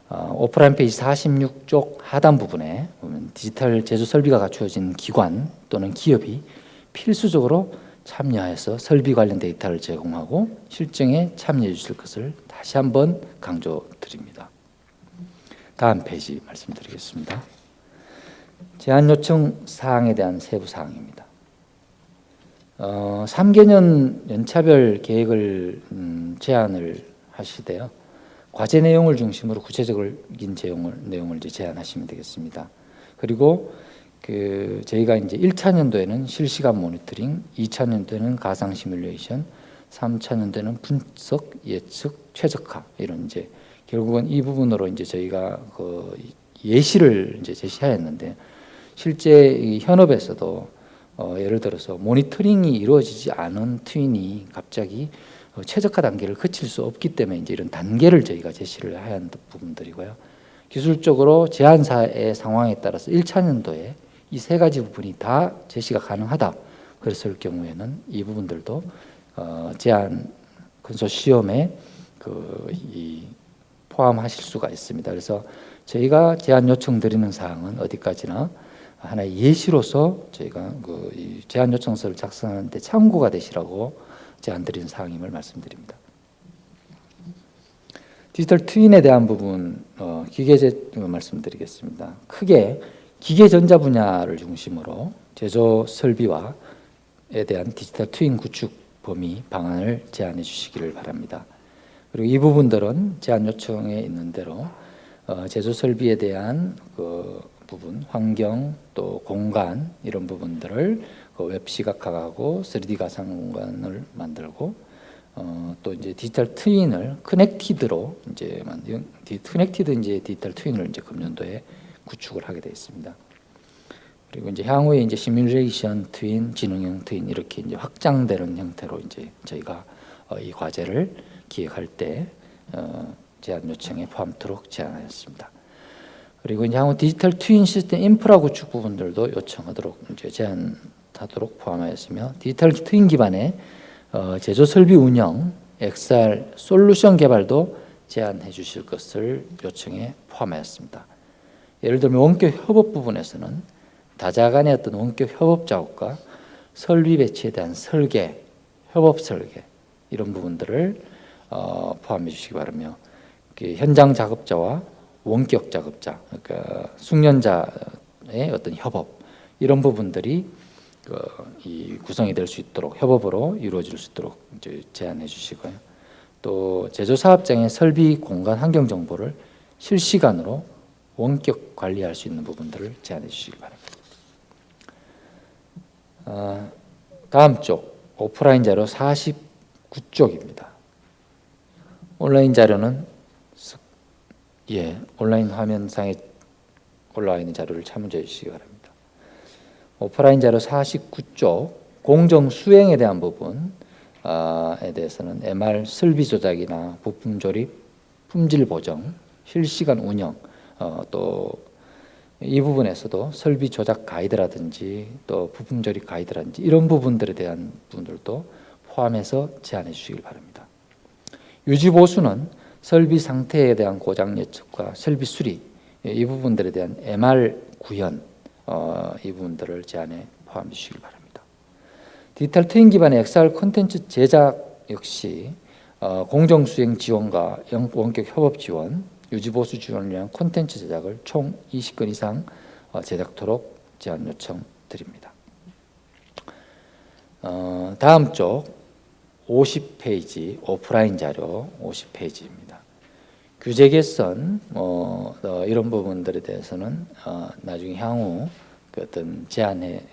오프라인 페이지 46쪽 하단 부분에 보면 디지털 제조 설비가 갖추어진 기관 또는 기업이 필수적으로 참여해서 설비 관련 데이터를 제공하고 실증에 참여해 주실 것을 다시 한번 강조드립니다. 다음 페이지 말씀드리겠습니다. 제안 요청 사항에 대한 세부 사항입니다. 3개년 연차별 계획을 제안을 하시되요. 과제 내용을 중심으로 구체적인 내용을 이제 제안하시면 되겠습니다. 그리고 저희가 이제 1차 년도에는 실시간 모니터링, 2차 년도에는 가상 시뮬레이션, 3차 년도에는 분석, 예측, 최적화 이런 이제 결국은 이 부분으로 이제 저희가 예시를 이제 제시하였는데 실제 이 현업에서도 예를 들어서 모니터링이 이루어지지 않은 트윈이 갑자기 최적화 단계를 거칠 수 없기 때문에 이제 이런 단계를 저희가 제시를 한 부분들이고요. 기술적으로 제안사의 상황에 따라서 1차 년도에 이 세 가지 부분이 다 제시가 가능하다. 그랬을 경우에는 이 부분들도 제안 컨소시엄에 포함하실 수가 있습니다. 그래서 저희가 제안 요청 드리는 사항은 어디까지나 하나의 예시로서 저희가 이 제안 요청서를 작성하는데 참고가 되시라고 제안 드리는 사항임을 말씀드립니다. 디지털 트윈에 대한 부분 기계제 말씀드리겠습니다. 크게 기계전자 분야를 중심으로 제조 설비와에 대한 디지털 트윈 구축 범위 방안을 제안해 주시기를 바랍니다. 그리고 이 부분들은 제안 요청에 있는 대로 제조 설비에 대한 부분, 환경 또 공간 이런 부분들을 웹 시각화하고 3D 가상 공간을 만들고 또 이제 디지털 트윈을 커넥티드로 이제 만든 커넥티드 이제 디지털 트윈을 이제 금년도에 구축을 하게 되어 있습니다. 그리고 이제 향후에 이제 시뮬레이션 트윈, 지능형 트윈 이렇게 이제 확장되는 형태로 이제 저희가 이 과제를 기획할 때 제안 요청에 포함토록 제안하였습니다. 그리고 이제 향후 디지털 트윈 시스템 인프라 구축 부분들도 요청하도록 이제 제안하도록 포함하였으며 디지털 트윈 기반의 제조 설비 운영, XR 솔루션 개발도 제안해 주실 것을 요청에 포함하였습니다. 예를 들면 원격 협업 부분에서는 다자 간의 어떤 원격 협업 작업과 설비 배치에 대한 설계, 협업 설계 이런 부분들을 포함해 주시기 바라며 현장 작업자와 원격 작업자, 그러니까 숙련자의 어떤 협업 이런 부분들이 이 구성이 될 수 있도록 협업으로 이루어질 수 있도록 이제 제안해 주시고요. 또 제조 사업장의 설비 공간 환경 정보를 실시간으로 원격 관리할 수 있는 부분들을 제안해 주시기 바랍니다. 다음 쪽 오프라인 자료 49쪽입니다. 온라인 자료는 온라인 화면상에 올라와 있는 자료를 참조해 주시기 바랍니다. 오프라인 자료 49쪽 공정 수행에 대한 부분에 대해서는 MR 설비 조작이나 부품 조립, 품질 보정, 실시간 운영 또 이 부분에서도 설비 조작 가이드라든지 또 부품 조립 가이드라든지 이런 부분들에 대한 부분들도 포함해서 제안해 주시기 바랍니다. 유지 보수는 설비 상태에 대한 고장 예측과 설비 수리 이 부분들에 대한 MR 구현 이 부분들을 제안에 포함해 주시기 바랍니다. 디지털 트윈 기반의 XR 콘텐츠 제작 역시 공정 수행 지원과 원격 협업 지원, 유지 보수 지원을 위한 콘텐츠 제작을 총 20건 이상 제작토록 제안 요청 드립니다. 다음 쪽 50페이지 오프라인 자료 50페이지입니다. 규제 개선 이런 부분들에 대해서는 나중에 향후 어떤 제안에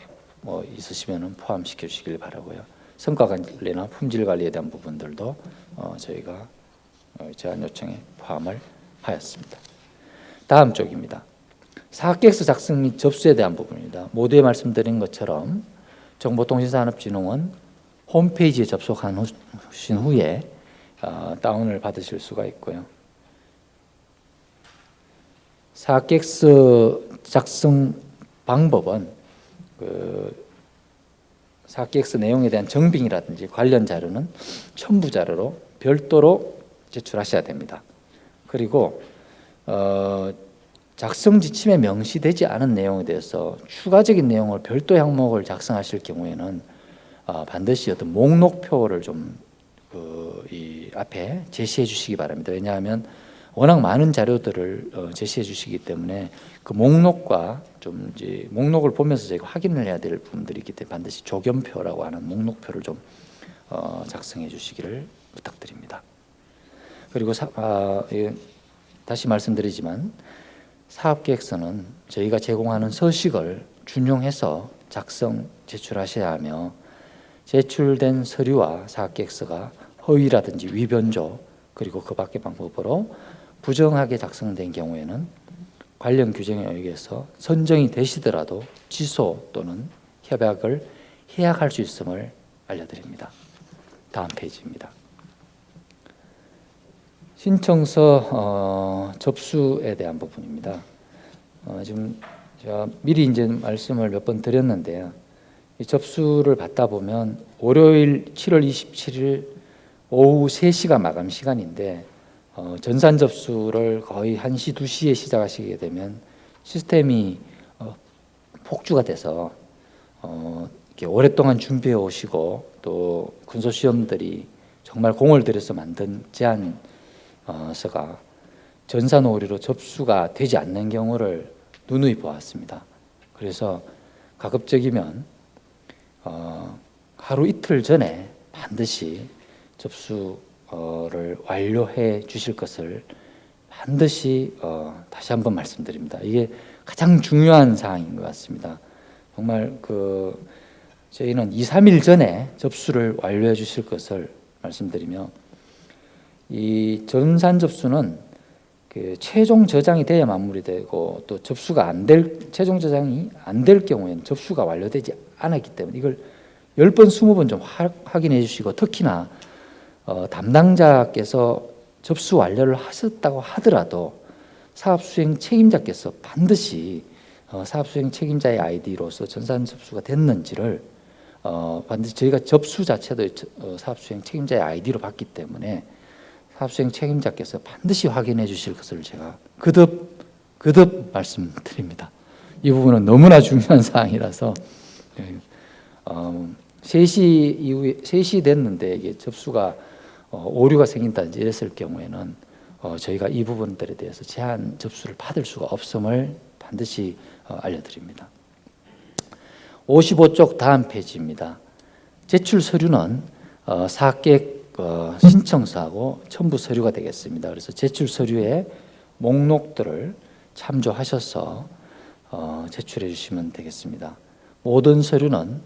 있으시면 포함시켜 주시길 바라고요. 성과 관리나 품질 관리에 대한 부분들도 저희가 제안 요청에 포함을 하였습니다. 다음 쪽입니다. 사학계획서 작성 및 접수에 대한 부분입니다. 모두에 말씀드린 것처럼 정보통신산업진흥원 홈페이지에 접속하신 후에 다운을 받으실 수가 있고요. 사학계획서 작성 방법은 사학계획서 내용에 대한 정빙이라든지 관련 자료는 첨부 자료로 별도로 제출하셔야 됩니다. 그리고 작성 지침에 명시되지 않은 내용에 대해서 추가적인 내용을 별도 항목을 작성하실 경우에는 반드시 어떤 목록표를 좀 이 앞에 제시해 주시기 바랍니다. 왜냐하면 워낙 많은 자료들을 제시해 주시기 때문에 그 목록과 좀 이제 목록을 보면서 저희가 확인을 해야 될 부분들이 있기 때문에 반드시 조견표라고 하는 목록표를 좀 작성해 주시기를 부탁드립니다. 그리고 다시 말씀드리지만 사업계획서는 저희가 제공하는 서식을 준용해서 작성, 제출하셔야 하며 제출된 서류와 사업계획서가 허위라든지 위변조 그리고 그 밖의 방법으로 부정하게 작성된 경우에는 관련 규정에 의해서 선정이 되시더라도 취소 또는 협약을 해약할 수 있음을 알려드립니다. 다음 페이지입니다. 신청서 접수에 대한 부분입니다. 지금 제가 미리 이제 말씀을 몇 번 드렸는데요. 이 접수를 받다 보면 월요일 7월 27일 오후 3시가 마감 시간인데 전산 접수를 거의 1시, 2시에 시작하시게 되면 시스템이 폭주가 돼서 이렇게 오랫동안 준비해 오시고 또 컨소시엄들이 정말 공을 들여서 만든 제안서가 전산 오류로 접수가 되지 않는 경우를 누누이 보았습니다. 그래서 가급적이면 하루 이틀 전에 반드시 접수를 완료해 주실 것을 반드시 다시 한번 말씀드립니다. 이게 가장 중요한 사항인 것 같습니다. 정말 저희는 2, 3일 전에 접수를 완료해 주실 것을 말씀드리며 이 전산 접수는 최종 저장이 돼야 마무리되고 또 접수가 최종 저장이 안 될 경우에는 접수가 완료되지 않았기 때문에 이걸 10번, 20번 좀 확인해 주시고 특히나 담당자께서 접수 완료를 하셨다고 하더라도 사업수행 책임자께서 반드시 사업수행 책임자의 아이디로서 전산 접수가 됐는지를 반드시 저희가 접수 자체도 사업수행 책임자의 아이디로 받기 때문에 사업수행 책임자께서 반드시 확인해 주실 것을 제가 거듭 말씀드립니다. 이 부분은 너무나 중요한 사항이라서 3시 이후에 3시 됐는데 이게 접수가 오류가 생긴다든지 이랬을 경우에는 저희가 이 부분들에 대해서 제한 접수를 받을 수가 없음을 반드시 알려드립니다. 55쪽 다음 페이지입니다. 제출 서류는 사학계획 신청서하고 첨부 서류가 되겠습니다. 그래서 제출 서류의 목록들을 참조하셔서 제출해 주시면 되겠습니다. 모든 서류는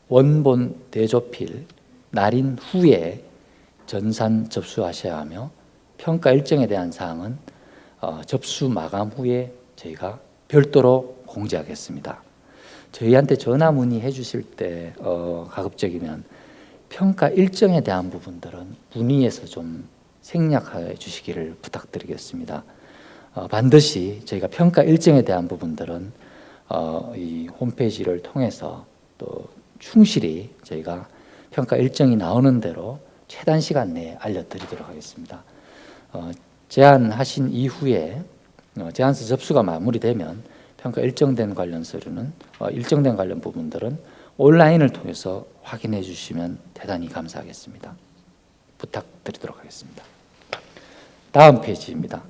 원본 대조필 날인 후에 전산 접수하셔야 하며 평가 일정에 대한 사항은 접수 마감 후에 저희가 별도로 공지하겠습니다. 저희한테 전화 문의해 주실 때 가급적이면 평가 일정에 대한 부분들은 문의해서 좀 생략해 주시기를 부탁드리겠습니다. 반드시 저희가 평가 일정에 대한 부분들은 이 홈페이지를 통해서 또 충실히 저희가 평가 일정이 나오는 대로 최단 시간 내에 알려드리도록 하겠습니다. 제안하신 이후에 제안서 접수가 마무리되면 평가 일정된 관련 서류는 일정된 관련 부분들은 온라인을 통해서 확인해 주시면 대단히 감사하겠습니다. 부탁드리도록 하겠습니다. 다음 페이지입니다.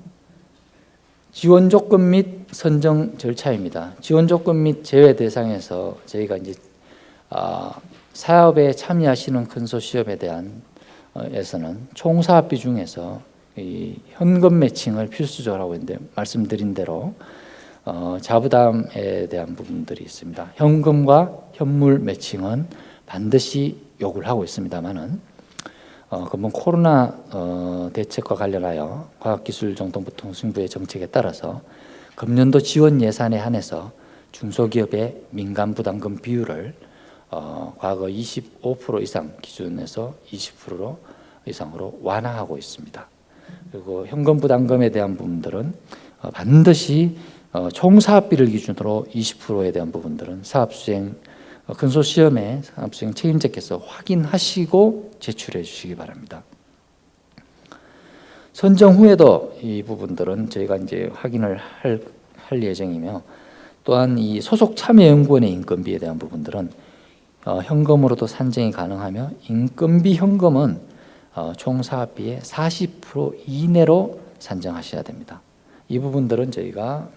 지원 조건 및 선정 절차입니다. 지원 조건 및 제외 대상에서 저희가 이제 사업에 참여하시는 컨소시엄에 대한 에서는 총 사업비 중에서 이 현금 매칭을 필수적으로 하고 있는데 말씀드린 대로 자부담에 대한 부분들이 있습니다. 현금과 현물 매칭은 반드시 요구를 하고 있습니다만은 금번 코로나 대책과 관련하여 과학기술정통부통신부의 정책에 따라서 금년도 지원 예산에 한해서 중소기업의 민간부담금 비율을 과거 25% 이상 기준에서 20% 이상으로 완화하고 있습니다. 그리고 현금 부담금에 대한 부분들은 반드시 총 사업비를 기준으로 20%에 대한 부분들은 사업수행 컨소시엄의 사업수행 책임자께서 확인하시고 제출해 주시기 바랍니다. 선정 후에도 이 부분들은 저희가 이제 확인을 할 예정이며, 또한 이 소속 참여연구원의 인건비에 대한 부분들은 현금으로도 산정이 가능하며, 인건비 현금은 총 사업비의 40% 이내로 산정하셔야 됩니다. 이 부분들은 저희가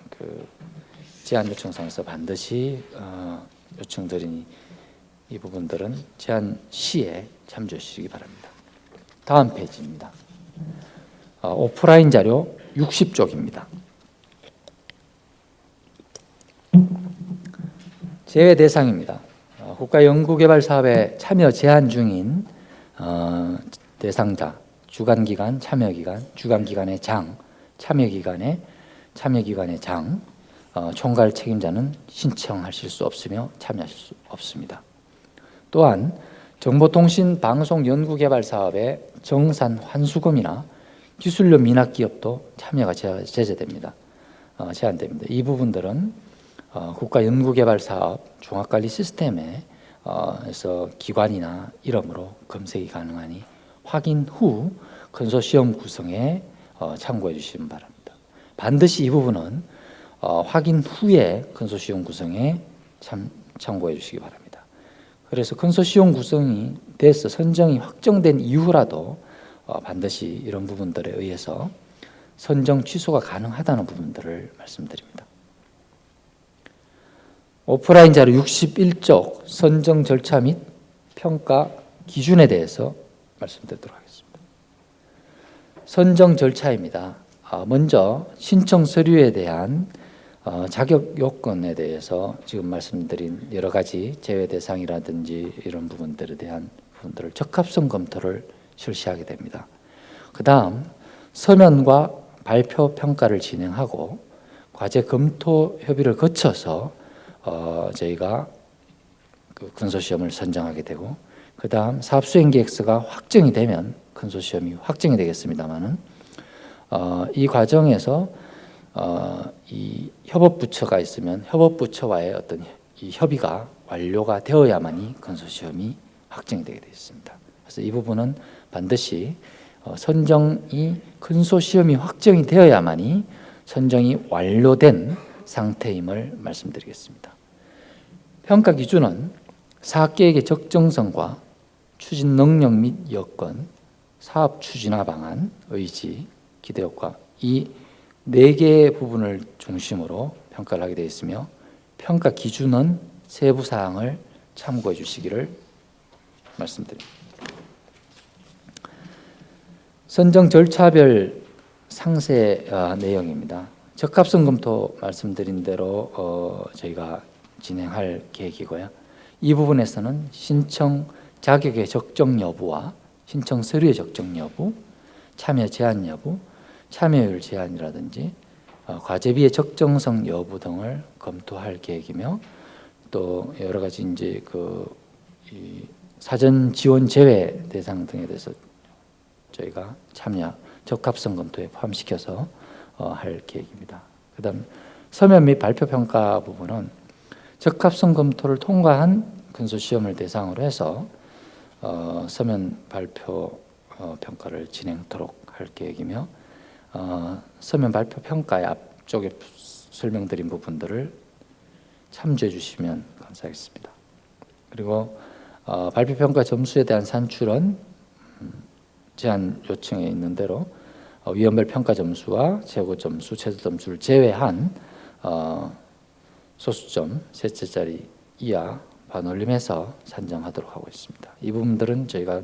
제안 요청상에서 반드시 요청드리니 이 부분들은 제안 시에 참조해 주시기 바랍니다. 다음 페이지입니다. 오프라인 자료 60쪽입니다. 제외 대상입니다. 국가연구개발사업에 참여 제한 중인 대상자, 주관기관, 참여기관, 주관기관의 장, 참여기관의 장, 총괄 책임자는 신청하실 수 없으며 참여하실 수 없습니다. 또한 정보통신방송연구개발 사업의 정산 환수금이나 기술료 미납 기업도 참여가 제한됩니다. 이 부분들은 국가연구개발 사업 종합관리 시스템에서 기관이나 이름으로 검색이 가능하니 확인 후 컨소시엄 구성에 참고해 주시기 바랍니다. 반드시 이 부분은 확인 후에 컨소시엄 구성에 참고해 주시기 바랍니다. 그래서 컨소시엄 구성이 돼서 선정이 확정된 이후라도 반드시 이런 부분들에 의해서 선정 취소가 가능하다는 부분들을 말씀드립니다. 오프라인 자료 61쪽 선정 절차 및 평가 기준에 대해서 말씀드리도록 하겠습니다. 선정 절차입니다. 먼저 신청 서류에 대한 자격 요건에 대해서 지금 말씀드린 여러 가지 제외 대상이라든지 이런 부분들에 대한 부분들을 적합성 검토를 실시하게 됩니다. 그 다음 서면과 발표 평가를 진행하고 과제 검토 협의를 거쳐서 저희가 컨소시엄을 선정하게 되고, 그 다음 사업수행 계획서가 확정이 되면 컨소시엄이 확정이 되겠습니다만은 이 과정에서 이 협업부처가 있으면 협업부처와의 어떤 이 협의가 완료가 되어야만이 컨소시엄이 확정이 되게 되어 있습니다. 그래서 이 부분은 반드시 선정이 컨소시엄이 확정이 되어야만이 선정이 완료된 상태임을 말씀드리겠습니다. 평가 기준은 사업계획의 적정성과 추진 능력 및 여건, 사업 추진화 방안, 의지, 기대 효과, 이 4개의 부분을 중심으로 평가를 하게 되어 있으며, 평가 기준은 세부 사항을 참고해 주시기를 말씀드립니다. 선정 절차별 상세 내용입니다. 적합성 검토 말씀드린 대로 저희가 진행할 계획이고요. 이 부분에서는 신청 자격의 적정 여부와 신청 서류의 적정 여부, 참여 제한 여부, 참여율 제한이라든지 과제비의 적정성 여부 등을 검토할 계획이며, 또 여러 가지 이제 이 사전 지원 제외 대상 등에 대해서 저희가 참여 적합성 검토에 포함시켜서 할 계획입니다. 그다음 서면 및 발표 평가 부분은 적합성 검토를 통과한 컨소시엄을 대상으로 해서 서면 발표 평가를 진행토록 할 계획이며, 서면 발표 평가의 앞쪽에 설명드린 부분들을 참조해 주시면 감사하겠습니다. 그리고 발표 평가 점수에 대한 산출은 제안 요청에 있는 대로 위원별 평가 점수와 최고 점수, 최저 점수를 제외한 소수점 세 자리 이하 반올림해서 산정하도록 하고 있습니다. 이 부분들은 저희가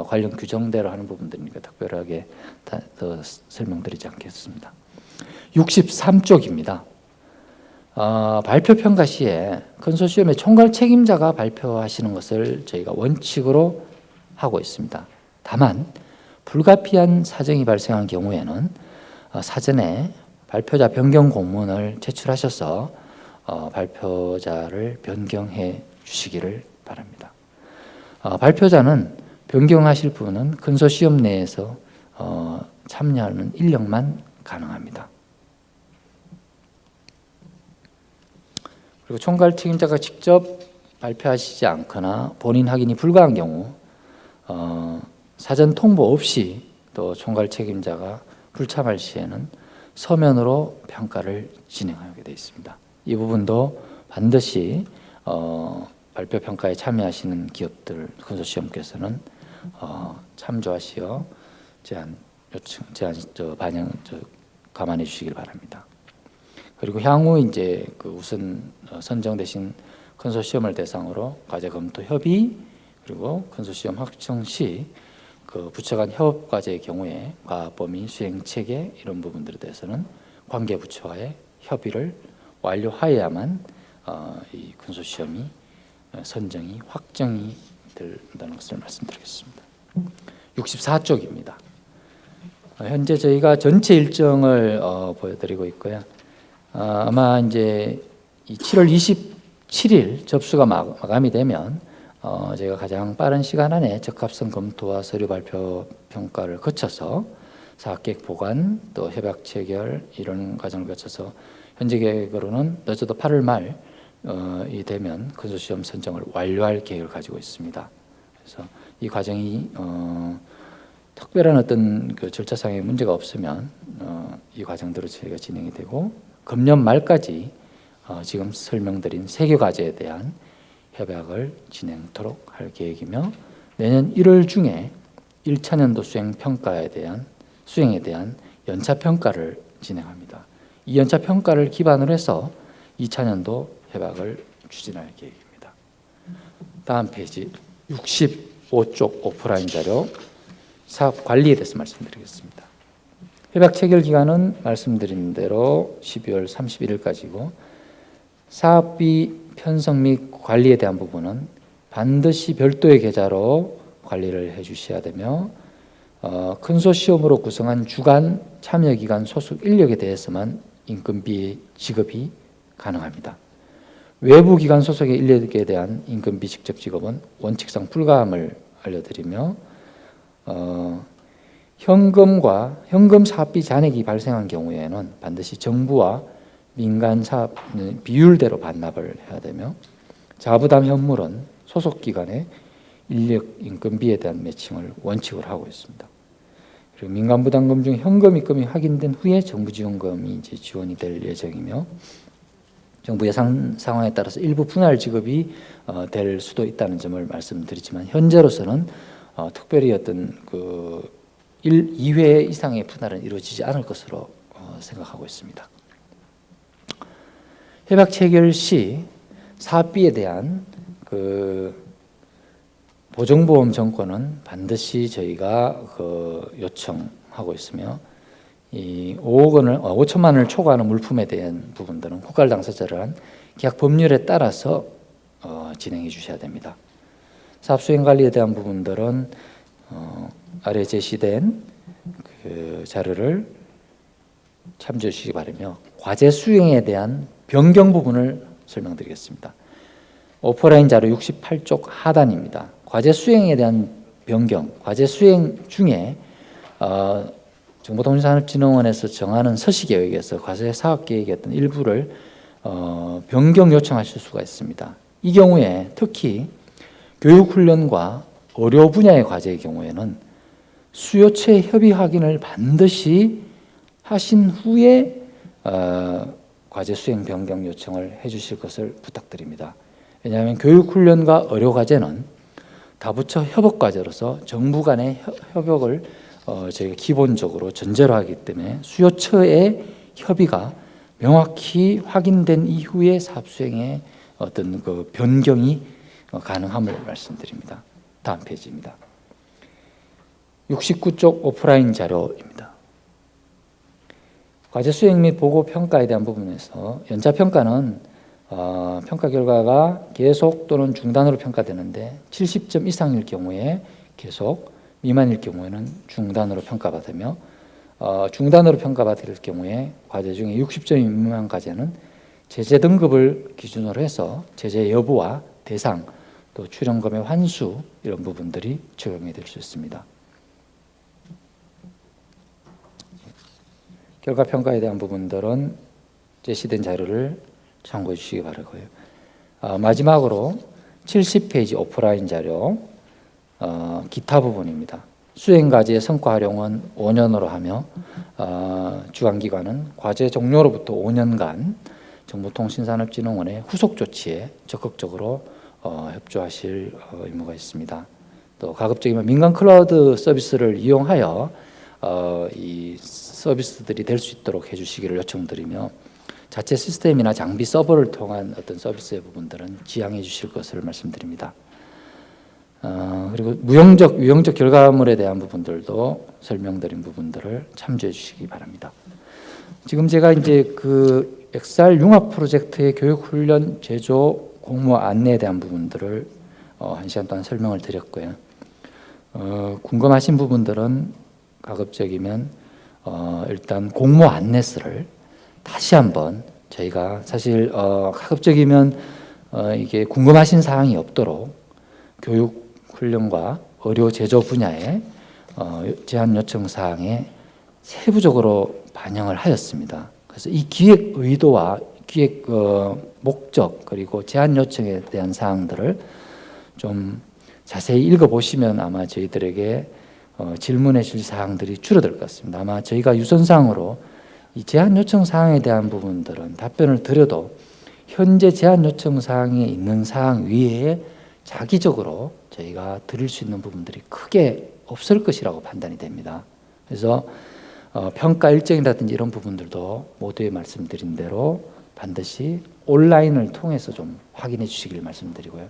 관련 규정대로 하는 부분들이니까 특별하게 더 설명드리지 않겠습니다. 63쪽입니다. 발표 평가 시에 컨소시엄의 총괄 책임자가 발표하시는 것을 저희가 원칙으로 하고 있습니다. 다만 불가피한 사정이 발생한 경우에는 사전에 발표자 변경 공문을 제출하셔서 발표자를 변경해 주시기를 바랍니다. 발표자는 변경하실 분은 컨소시엄 내에서 참여하는 인력만 가능합니다. 그리고 총괄 책임자가 직접 발표하시지 않거나 본인 확인이 불가한 경우 사전 통보 없이 또 총괄 책임자가 불참할 시에는 서면으로 평가를 진행하게 되어 있습니다. 이 부분도 반드시 발표 평가에 참여하시는 기업들 컨소시엄께서는 참조하시어 제안 반영 감안해 주시길 바랍니다. 그리고 향후 이제 그 우선 선정되신 컨소시엄을 대상으로 과제 검토 협의 그리고 컨소시엄 확정 시 그 부처 간 협업 과제의 경우에 과업 범위, 수행 체계 이런 부분들에 대해서는 관계 부처와의 협의를 완료하여야만 이 컨소시엄이 선정이 확정이 된다는 것을 말씀드리겠습니다. 64쪽입니다. 현재 저희가 전체 일정을 보여드리고 있고요. 아마 이제 7월 27일 접수가 마감이 되면 저희가 가장 빠른 시간 안에 적합성 검토와 서류 발표 평가를 거쳐서 사업계획 보관 또 협약 체결 이런 과정을 거쳐서 현재 계획으로는 늦어도 8월 말이 되면 컨소시엄 선정을 완료할 계획을 가지고 있습니다. 그래서 이 과정이 특별한 어떤 그 절차상의 문제가 없으면 이 과정대로 저희가 진행이 되고 금년 말까지 지금 설명드린 3개 과제에 대한 협약을 진행토록 할 계획이며 내년 1월 중에 1차년도 수행에 대한 연차평가를 진행합니다. 이 연차평가를 기반으로 해서 2차년도 협약을 추진할 계획입니다. 다음 페이지 65쪽 오프라인 자료 사업 관리에 대해서 말씀드리겠습니다. 협약 체결 기간은 말씀드린 대로 12월 31일까지고 사업비 편성 및 관리에 대한 부분은 반드시 별도의 계좌로 관리를 해주셔야 되며 컨소시엄으로 구성한 주간 참여기관 소속 인력에 대해서만 인건비 지급이 가능합니다. 외부 기관 소속의 인력에 대한 인건비 직접 지급은 원칙상 불가함을 알려드리며 현금 사업비 잔액이 발생한 경우에는 반드시 정부와 민간 사업 비율대로 반납을 해야 되며 자부담 현물은 소속 기관의 인력 인건비에 대한 매칭을 원칙으로 하고 있습니다. 그리고 민간 부담금 중 현금 입금이 확인된 후에 정부 지원금이 이제 지원이 될 예정이며 정부 예산 상황에 따라서 일부 분할 지급이 될 수도 있다는 점을 말씀드리지만 현재로서는 특별히 어떤 그 2회 이상의 분할은 이루어지지 않을 것으로 생각하고 있습니다. 협약 체결 시 사업비에 대한 그 보정보험 정권은 반드시 저희가 요청하고 있으며 이 5천만 원을 초과하는 물품에 대한 부분들은 국가를 당사자를 한 계약 법률에 따라서 진행해 주셔야 됩니다. 사업 수행 관리에 대한 부분들은 아래 제시된 그 자료를 참조해 주시기 바라며 과제 수행에 대한 변경 부분을 설명드리겠습니다. 오프라인 자료 68쪽 하단입니다. 과제 수행에 대한 변경, 과제 수행 중에 정보통신산업진흥원에서 정하는 서시계획에서 과제 사업계획의 어떤 일부를 변경 요청하실 수가 있습니다. 이 경우에 특히 교육훈련과 의료 분야의 과제의 경우에는 수요처의 협의 확인을 반드시 하신 후에 과제 수행 변경 요청을 해주실 것을 부탁드립니다. 왜냐하면 교육훈련과 의료과제는 다부처 협업과제로서 정부 간의 협업을 저희가 기본적으로 전제로 하기 때문에 수요처의 협의가 명확히 확인된 이후에 사업수행의 어떤 그 변경이 가능함을 말씀드립니다. 다음 페이지입니다. 69쪽 오프라인 자료입니다. 과제 수행 및 보고 평가에 대한 부분에서 연차 평가는 평가 결과가 계속 또는 중단으로 평가되는데 70점 이상일 경우에 계속, 미만일 경우에는 중단으로 평가받으며 중단으로 평가받을 경우에 과제 중에 60점이 미만 과제는 제재 등급을 기준으로 해서 제재 여부와 대상 또 출연금의 환수 이런 부분들이 적용이 될 수 있습니다. 결과 평가에 대한 부분들은 제시된 자료를 참고해 주시기 바라고요. 마지막으로 70페이지 오프라인 자료 기타 부분입니다. 수행과제의 성과 활용은 5년으로 하며 주관기관은 과제 종료로부터 5년간 정보통신산업진흥원의 후속 조치에 적극적으로 협조하실 의무가 있습니다. 또 가급적이면 민간 클라우드 서비스를 이용하여 이 서비스들이 될 수 있도록 해주시기를 요청드리며 자체 시스템이나 장비 서버를 통한 어떤 서비스의 부분들은 지양해 주실 것을 말씀드립니다. 그리고 무용적, 유형적 결과물에 대한 부분들도 설명드린 부분들을 참조해 주시기 바랍니다. 지금 제가 이제 그 XR 융합 프로젝트의 교육 훈련 제조 공모 안내에 대한 부분들을 1시간 동안 설명을 드렸고요. 궁금하신 부분들은 가급적이면 일단 공모 안내서를 다시 한번 저희가 사실 가급적이면 이게 궁금하신 사항이 없도록 교육 훈련과 의료 제조 분야의 제안 요청 사항에 세부적으로 반영을 하였습니다. 그래서 이 기획 의도와 기획 목적 그리고 제안 요청에 대한 사항들을 좀 자세히 읽어보시면 아마 저희들에게 질문해 주실 사항들이 줄어들 것 같습니다. 아마 저희가 유선상으로 이 제안 요청 사항에 대한 부분들은 답변을 드려도 현재 제안 요청 사항에 있는 사항 위에 자기적으로 저희가 드릴 수 있는 부분들이 크게 없을 것이라고 판단이 됩니다. 그래서 평가 일정이라든지 이런 부분들도 모두에 말씀드린 대로 반드시 온라인을 통해서 좀 확인해 주시길 말씀드리고요.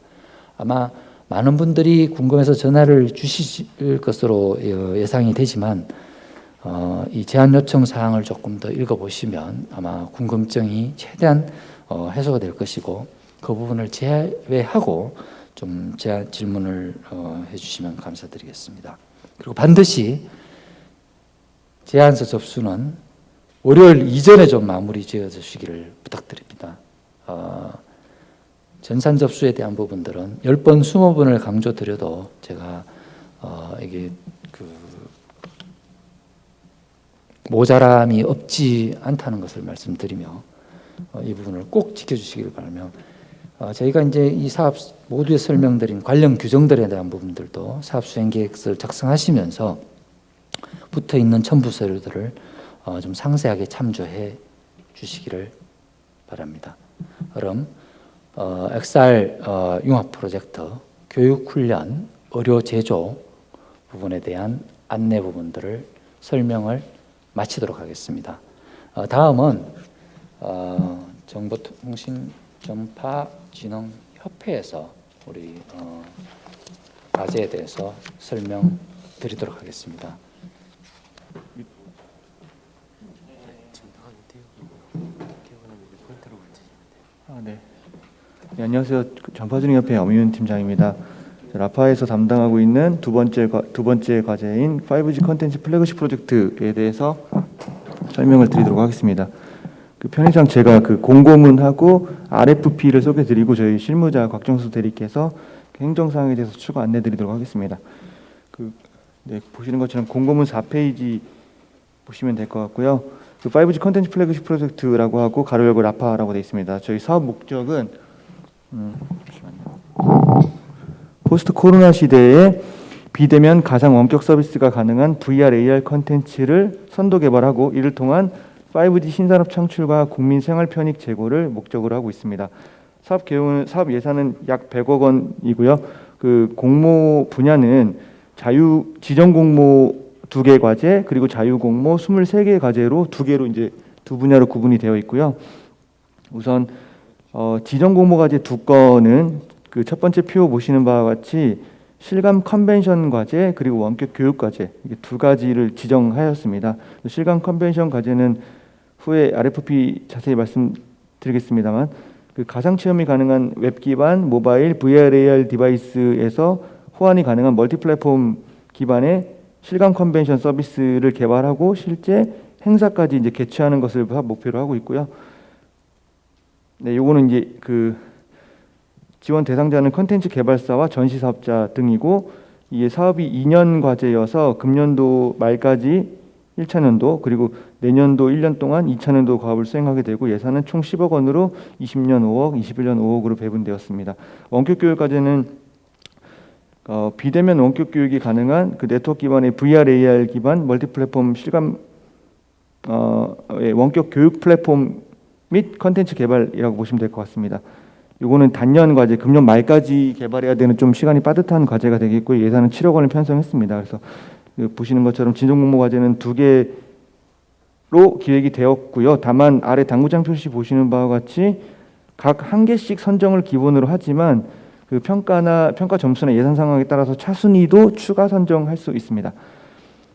아마 많은 분들이 궁금해서 전화를 주실 것으로 예상이 되지만 이 제안 요청 사항을 조금 더 읽어보시면 아마 궁금증이 최대한 해소가 될 것이고 그 부분을 제외하고 좀 제안 질문을 해주시면 감사드리겠습니다. 그리고 반드시 제안서 접수는 월요일 이전에 좀 마무리 지어 주시기를 부탁드립니다. 전산 접수에 대한 부분들은 10번, 20번을 강조드려도 제가 이게 모자람이 없지 않다는 것을 말씀드리며 이 부분을 꼭 지켜주시기를 바라며 저희가 이제 이 사업 모두에 설명드린 관련 규정들에 대한 부분들도 사업 수행 계획서를 작성하시면서 붙어 있는 첨부 서류들을 좀 상세하게 참조해 주시기를 바랍니다. 그럼 XR 융합 프로젝트 교육 훈련 의료 제조 부분에 대한 안내 부분들을 설명을 마치도록 하겠습니다. 다음은 정보통신전파진흥협회에서 우리 과제에 대해서 설명드리도록 하겠습니다. 네. 네, 안녕하세요. 전파진흥협회 엄윤 팀장입니다. 라파에서 담당하고 있는 두 번째 과제인 5G 컨텐츠 플래그십 프로젝트에 대해서 설명을 드리도록 하겠습니다. 그 편의상 제가 그 공고문하고 RFP를 소개드리고 저희 실무자 곽정수 대리께서 행정사항에 대해서 추가 안내드리도록 하겠습니다. 네, 보시는 것처럼 공고문 4페이지 보시면 될 것 같고요. 그 5G 컨텐츠 플래그십 프로젝트라고 하고 가로 열고 라파라고 되어 있습니다. 저희 사업 목적은 포스트 코로나 시대에 비대면 가상 원격 서비스가 가능한 VR, AR 컨텐츠를 선도 개발하고 이를 통한 5G 신산업 창출과 국민 생활 편익 제고를 목적으로 하고 있습니다. 사업 예산은 약 100억 원이고요. 그 공모 분야는 지정 공모 2개 과제 그리고 자유 공모 23개 과제로 2개로 이제 두 분야로 구분이 되어 있고요. 우선 지정 공모 과제 2건은 그 첫 번째 표 보시는 바와 같이 실감 컨벤션 과제 그리고 원격 교육 과제 이게 두 가지를 지정하였습니다. 실감 컨벤션 과제는 후에 RFP 자세히 말씀드리겠습니다만 그 가상 체험이 가능한 웹 기반 모바일 VR, AR 디바이스에서 호환이 가능한 멀티 플랫폼 기반의 실감 컨벤션 서비스를 개발하고 실제 행사까지 이제 개최하는 것을 목표로 하고 있고요. 네, 요거는 이제 그 지원 대상자는 콘텐츠 개발사와 전시 사업자 등이고 이게 사업이 2년 과제여서 금년도 말까지 1차년도 그리고 내년도 1년 동안 2차년도 과업을 수행하게 되고 예산은 총 10억 원으로 20년 5억, 21년 5억으로 배분되었습니다. 원격 교육 과제는 비대면 원격 교육이 가능한 그 네트워크 기반의 VR, AR 기반 멀티 플랫폼 실감 원격 교육 플랫폼 및 컨텐츠 개발이라고 보시면 될 것 같습니다. 이거는 단년 과제, 금년 말까지 개발해야 되는 좀 시간이 빠듯한 과제가 되겠고 예산은 7억 원을 편성했습니다. 그래서 보시는 것처럼 진동 공모 과제는 2개로 기획이 되었고요. 다만 아래 당구장 표시 보시는 바와 같이 각 1개씩 선정을 기본으로 하지만 그 평가 점수나 예산 상황에 따라서 차순위도 추가 선정할 수 있습니다.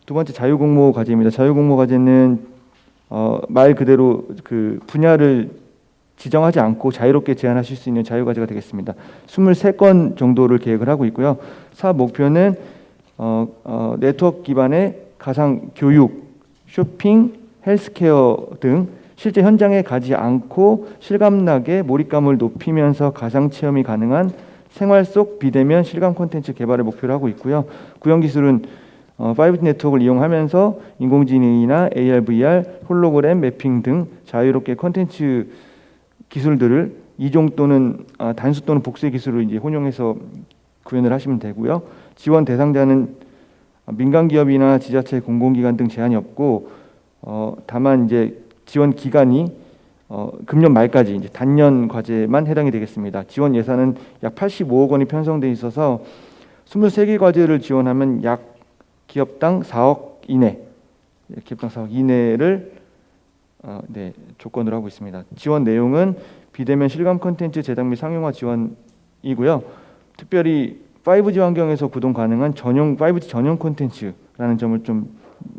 두 번째 자유 공모 과제입니다. 자유 공모 과제는 말 그대로 그 분야를 지정하지 않고 자유롭게 제안하실 수 있는 자유과제가 되겠습니다. 23건 정도를 계획을 하고 있고요. 사업 목표는 네트워크 기반의 가상 교육, 쇼핑, 헬스케어 등 실제 현장에 가지 않고 실감나게 몰입감을 높이면서 가상 체험이 가능한 생활 속 비대면 실감 콘텐츠 개발을 목표로 하고 있고요. 구현 기술은 5G 네트워크를 이용하면서 인공지능이나 AR, VR, 홀로그램, 매핑 등 자유롭게 콘텐츠 기술들을 이종 또는 단수 또는 복수의 기술을 이제 혼용해서 구현을 하시면 되고요. 지원 대상자는 민간 기업이나 지자체, 공공기관 등 제한이 없고 다만 이제 지원 기간이 금년 말까지 이제 단년 과제만 해당이 되겠습니다. 지원 예산은 약 85억 원이 편성돼 있어서 23개 과제를 지원하면 약 기업당 4억 이내, 기업당 4억 이내를 조건으로 하고 있습니다. 지원 내용은 비대면 실감 콘텐츠 제작 및 상용화 지원이고요. 특별히 5G 환경에서 구동 가능한 전용 5G 전용 콘텐츠라는 점을 좀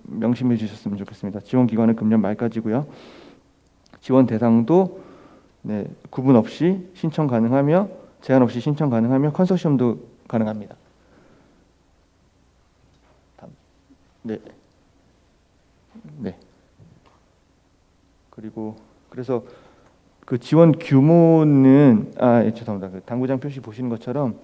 명심해 주셨으면 좋겠습니다. 지원 기간은 금년 말까지고요. 지원 대상도 구분 없이 신청 가능하며 제한 없이 신청 가능하며 컨소시엄도 가능합니다. 네. 그리고 그래서 그 지원 규모는 죄송합니다. 그 당구장 표시 보시는 것처럼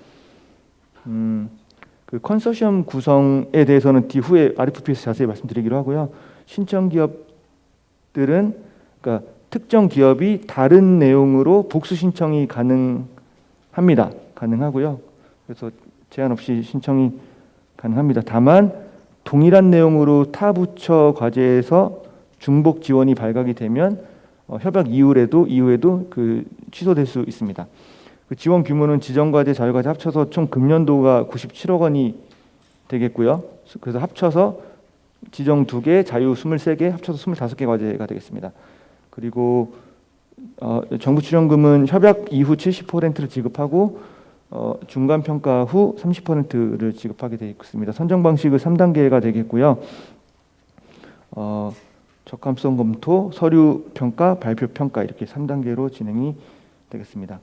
그 컨소시엄 구성에 대해서는 뒤후에 RFP에서 자세히 말씀드리기로 하고요. 신청 기업들은 그러니까 특정 기업이 다른 내용으로 복수 신청이 가능합니다. 가능하고요. 그래서 제한 없이 신청이 가능합니다. 다만 동일한 내용으로 타 부처 과제에서 중복 지원이 발각이 되면 협약 이후에도 그 취소될 수 있습니다. 그 지원 규모는 지정과제, 자유과제 합쳐서 총 금년도가 97억 원이 되겠고요. 그래서 합쳐서 지정 2개, 자유 23개, 합쳐서 25개 과제가 되겠습니다. 그리고 정부 출연금은 협약 이후 70%를 지급하고 중간 평가 후 30%를 지급하게 되어 있습니다. 선정 방식은 3단계가 되겠고요. 적합성 검토, 서류 평가, 발표 평가 이렇게 3단계로 진행이 되겠습니다.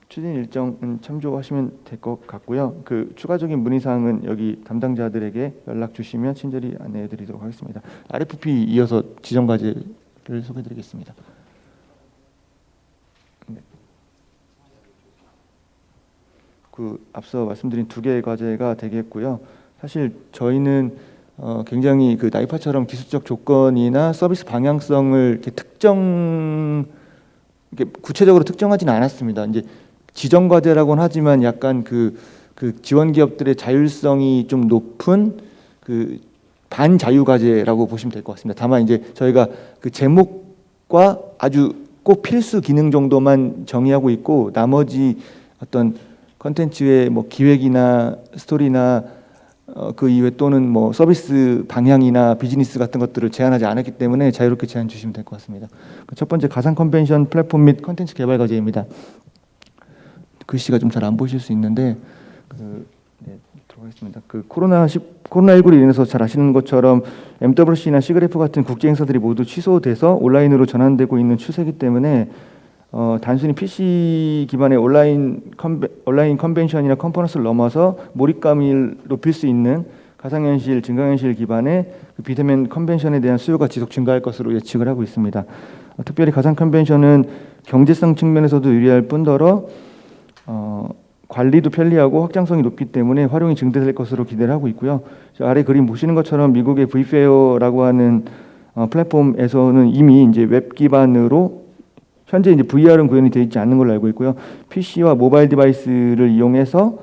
추진 일정은 참조하시면 될 것 같고요. 그 추가적인 문의 사항은 여기 담당자들에게 연락 주시면 친절히 안내해 드리도록 하겠습니다. RFP 이어서 지정 과제를 소개해 드리겠습니다. 그 앞서 말씀드린 2개의 과제가 되겠고요. 사실 저희는 굉장히 그 나이파처럼 기술적 조건이나 서비스 방향성을 이렇게 구체적으로 특정하지는 않았습니다. 이제 지정 과제라고는 하지만 약간 그 지원 기업들의 자율성이 좀 높은 그 반자유 과제라고 보시면 될 것 같습니다. 다만 이제 저희가 그 제목과 아주 꼭 필수 기능 정도만 정의하고 있고 나머지 어떤 컨텐츠의 뭐 기획이나 스토리나 그 이외 또는 뭐 서비스 방향이나 비즈니스 같은 것들을 제한하지 않았기 때문에 자유롭게 제안 주시면 될 것 같습니다. 첫 번째 가상 컨벤션 플랫폼 및 컨텐츠 개발 과제입니다. 글씨가 좀 잘 안 보실 수 있는데 들어가겠습니다. 그 코로나19로 인해서 잘 아시는 것처럼 MWC나 시그래프 같은 국제 행사들이 모두 취소돼서 온라인으로 전환되고 있는 추세이기 때문에 단순히 PC 기반의 온라인 컨벤션이나 컨퍼런스를 넘어서 몰입감을 높일 수 있는 가상현실, 증강현실 기반의 그 비대면 컨벤션에 대한 수요가 지속 증가할 것으로 예측을 하고 있습니다. 특별히 가상 컨벤션은 경제성 측면에서도 유리할 뿐더러 관리도 편리하고 확장성이 높기 때문에 활용이 증대될 것으로 기대를 하고 있고요. 아래 그림 보시는 것처럼 미국의 Vfair라고 하는 플랫폼에서는 이미 이제 웹 기반으로 현재 이제 VR은 구현이 되어 있지 않는 걸로 알고 있고요. PC와 모바일 디바이스를 이용해서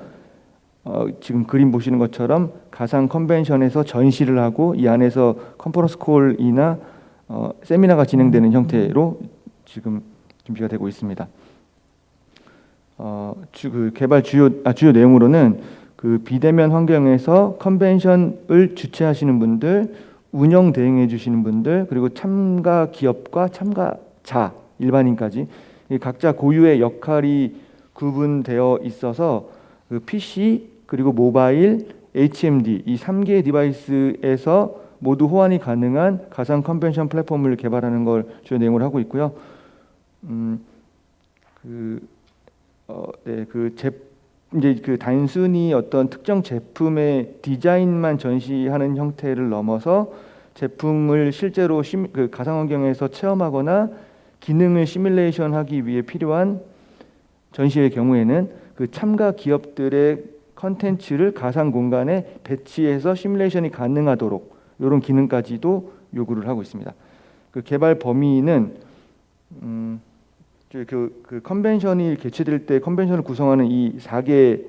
지금 그림 보시는 것처럼 가상 컨벤션에서 전시를 하고 이 안에서 컨퍼런스 콜이나 세미나가 진행되는 형태로 지금 준비가 되고 있습니다. 그 개발 주요 내용으로는 그 비대면 환경에서 컨벤션을 주최하시는 분들, 운영 대행해 주시는 분들, 그리고 참가 기업과 참가자 일반인까지 각자 고유의 역할이 구분되어 있어서 그 PC 그리고 모바일, HMD 이 3개의 디바이스에서 모두 호환이 가능한 가상 컨벤션 플랫폼을 개발하는 걸 주요 내용으로 하고 있고요. 이제 그 단순히 어떤 특정 제품의 디자인만 전시하는 형태를 넘어서 제품을 실제로 그 가상 환경에서 체험하거나 기능을 시뮬레이션하기 위해 필요한 전시의 경우에는 그 참가 기업들의 컨텐츠를 가상 공간에 배치해서 시뮬레이션이 가능하도록 이런 기능까지도 요구를 하고 있습니다. 그 개발 범위는 그 컨벤션이 개최될 때 컨벤션을 구성하는 이 4개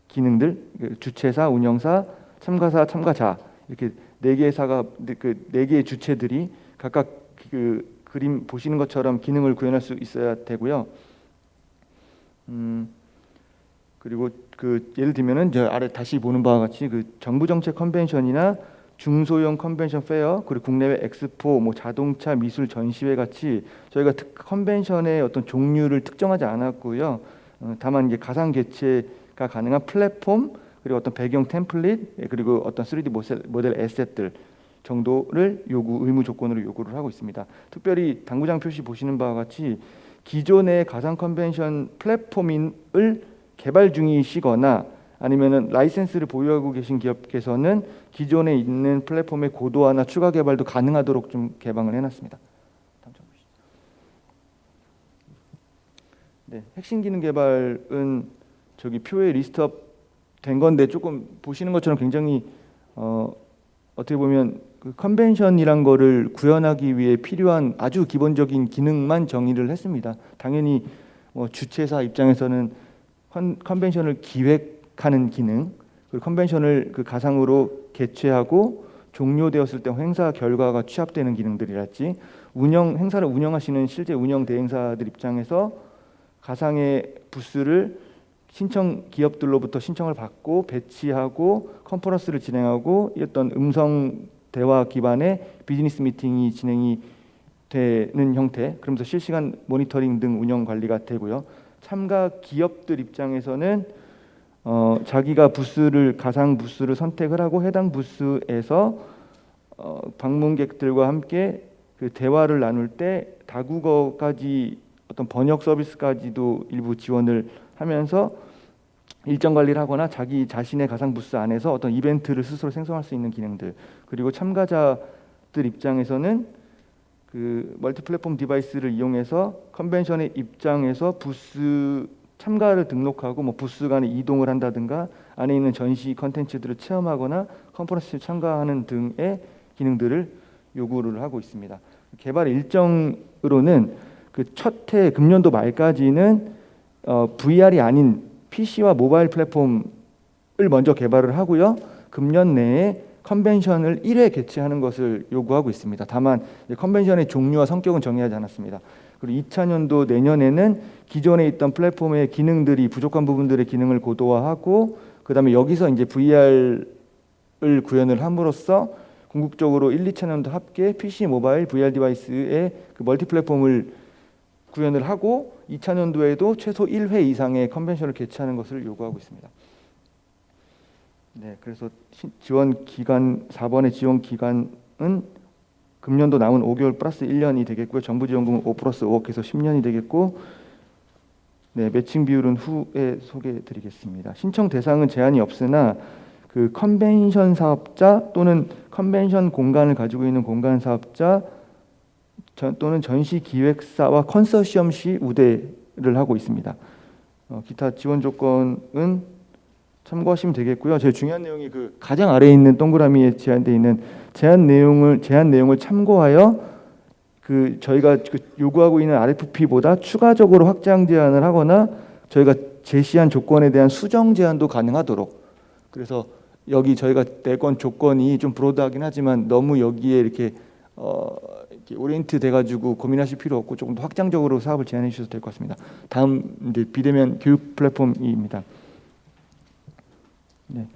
기능들, 주최사, 운영사, 참가사, 참가자 이렇게 4개의 주체들이 각각 그 그림 보시는 것처럼 기능을 구현할 수 있어야 되고요. 그리고 그 예를 들면은 저 아래 다시 보는 바와 같이 그 정부 정책 컨벤션이나 중소형 컨벤션 페어 그리고 국내외 엑스포, 뭐 자동차 미술 전시회 같이 저희가 컨벤션의 어떤 종류를 특정하지 않았고요. 다만 이제 가상 개최가 가능한 플랫폼 그리고 어떤 배경 템플릿 그리고 어떤 3D 모델 에셋들 정도를 의무 조건으로 요구를 하고 있습니다. 특별히 당구장 표시 보시는 바와 같이 기존의 가상 컨벤션 플랫폼을 개발 중이시거나 아니면은 라이센스를 보유하고 계신 기업께서는 기존에 있는 플랫폼의 고도화나 추가 개발도 가능하도록 좀 개방을 해놨습니다. 네, 핵심 기능 개발은 저기 표에 리스트업 된 건데 조금 보시는 것처럼 굉장히 어떻게 보면 그 컨벤션이란 거를 구현하기 위해 필요한 아주 기본적인 기능만 정의를 했습니다. 당연히 뭐 주최사 입장에서는 컨벤션을 기획하는 기능, 그리고 컨벤션을 그 가상으로 개최하고 종료되었을 때 행사 결과가 취합되는 기능들이랄지 행사를 운영하시는 실제 운영 대행사들 입장에서 가상의 부스를 기업들로부터 신청을 받고 배치하고 컨퍼런스를 진행하고 어떤 음성 대화 기반의 비즈니스 미팅이 진행이 되는 형태, 그러면서 실시간 모니터링 등 운영 관리가 되고요. 참가 기업들 입장에서는 자기가 가상 부스를 선택을 하고 해당 부스에서 방문객들과 함께 그 대화를 나눌 때 다국어까지 어떤 번역 서비스까지도 일부 지원을 하면서 일정 관리를 하거나 자기 자신의 가상 부스 안에서 어떤 이벤트를 스스로 생성할 수 있는 기능들, 그리고 참가자들 입장에서는 그 멀티 플랫폼 디바이스를 이용해서 컨벤션의 입장에서 부스 참가를 등록하고 뭐 부스 간에 이동을 한다든가 안에 있는 전시 컨텐츠들을 체험하거나 컨퍼런스에 참가하는 등의 기능들을 요구를 하고 있습니다. 개발 일정으로는 그 첫 해 금년도 말까지는 VR이 아닌 PC와 모바일 플랫폼을 먼저 개발을 하고요. 금년 내에 컨벤션을 1회 개최하는 것을 요구하고 있습니다. 다만 컨벤션의 종류와 성격은 정의하지 않았습니다. 그리고 2차년도 내년에는 기존에 있던 플랫폼의 기능들이 부족한 부분들의 기능을 고도화하고 그다음에 여기서 이제 VR을 구현을 함으로써 궁극적으로 1, 2차년도 합계 PC, 모바일, VR 디바이스의 그 멀티 플랫폼을 구현을 하고 2차년도에도 최소 1회 이상의 컨벤션을 개최하는 것을 요구하고 있습니다. 네, 그래서 지원 기간 4번의 지원 기간은 금년도 남은 5개월 플러스 1년이 되겠고요. 정부 지원금은 5 플러스 5억해서 10년이 되겠고, 네, 매칭 비율은 후에 소개해드리겠습니다. 신청 대상은 제한이 없으나 그 컨벤션 사업자 또는 컨벤션 공간을 가지고 있는 공간 사업자 또는 전시 기획사와 컨소시엄 시 우대 하고 있습니다. 기타 지원 조건은 참고하시면 되겠고요. 제일 중요한 내용이 그 가장 아래에 있는 동그라미에 제한되어 있는 제한 내용을 참고하여 그 저희가 그 요구하고 있는 RFP보다 추가적으로 확장 제한을 하거나 저희가 제시한 조건에 대한 수정 제한도 가능하도록. 그래서 여기 저희가 내건 조건이 좀 브로드하긴 하지만 너무 여기에 이렇게 오리엔트 돼가지고 고민하실 필요 없고 조금 더 확장적으로 사업을 제안해 주셔도 될 것 같습니다. 다음 이제 비대면 교육 플랫폼입니다. 네,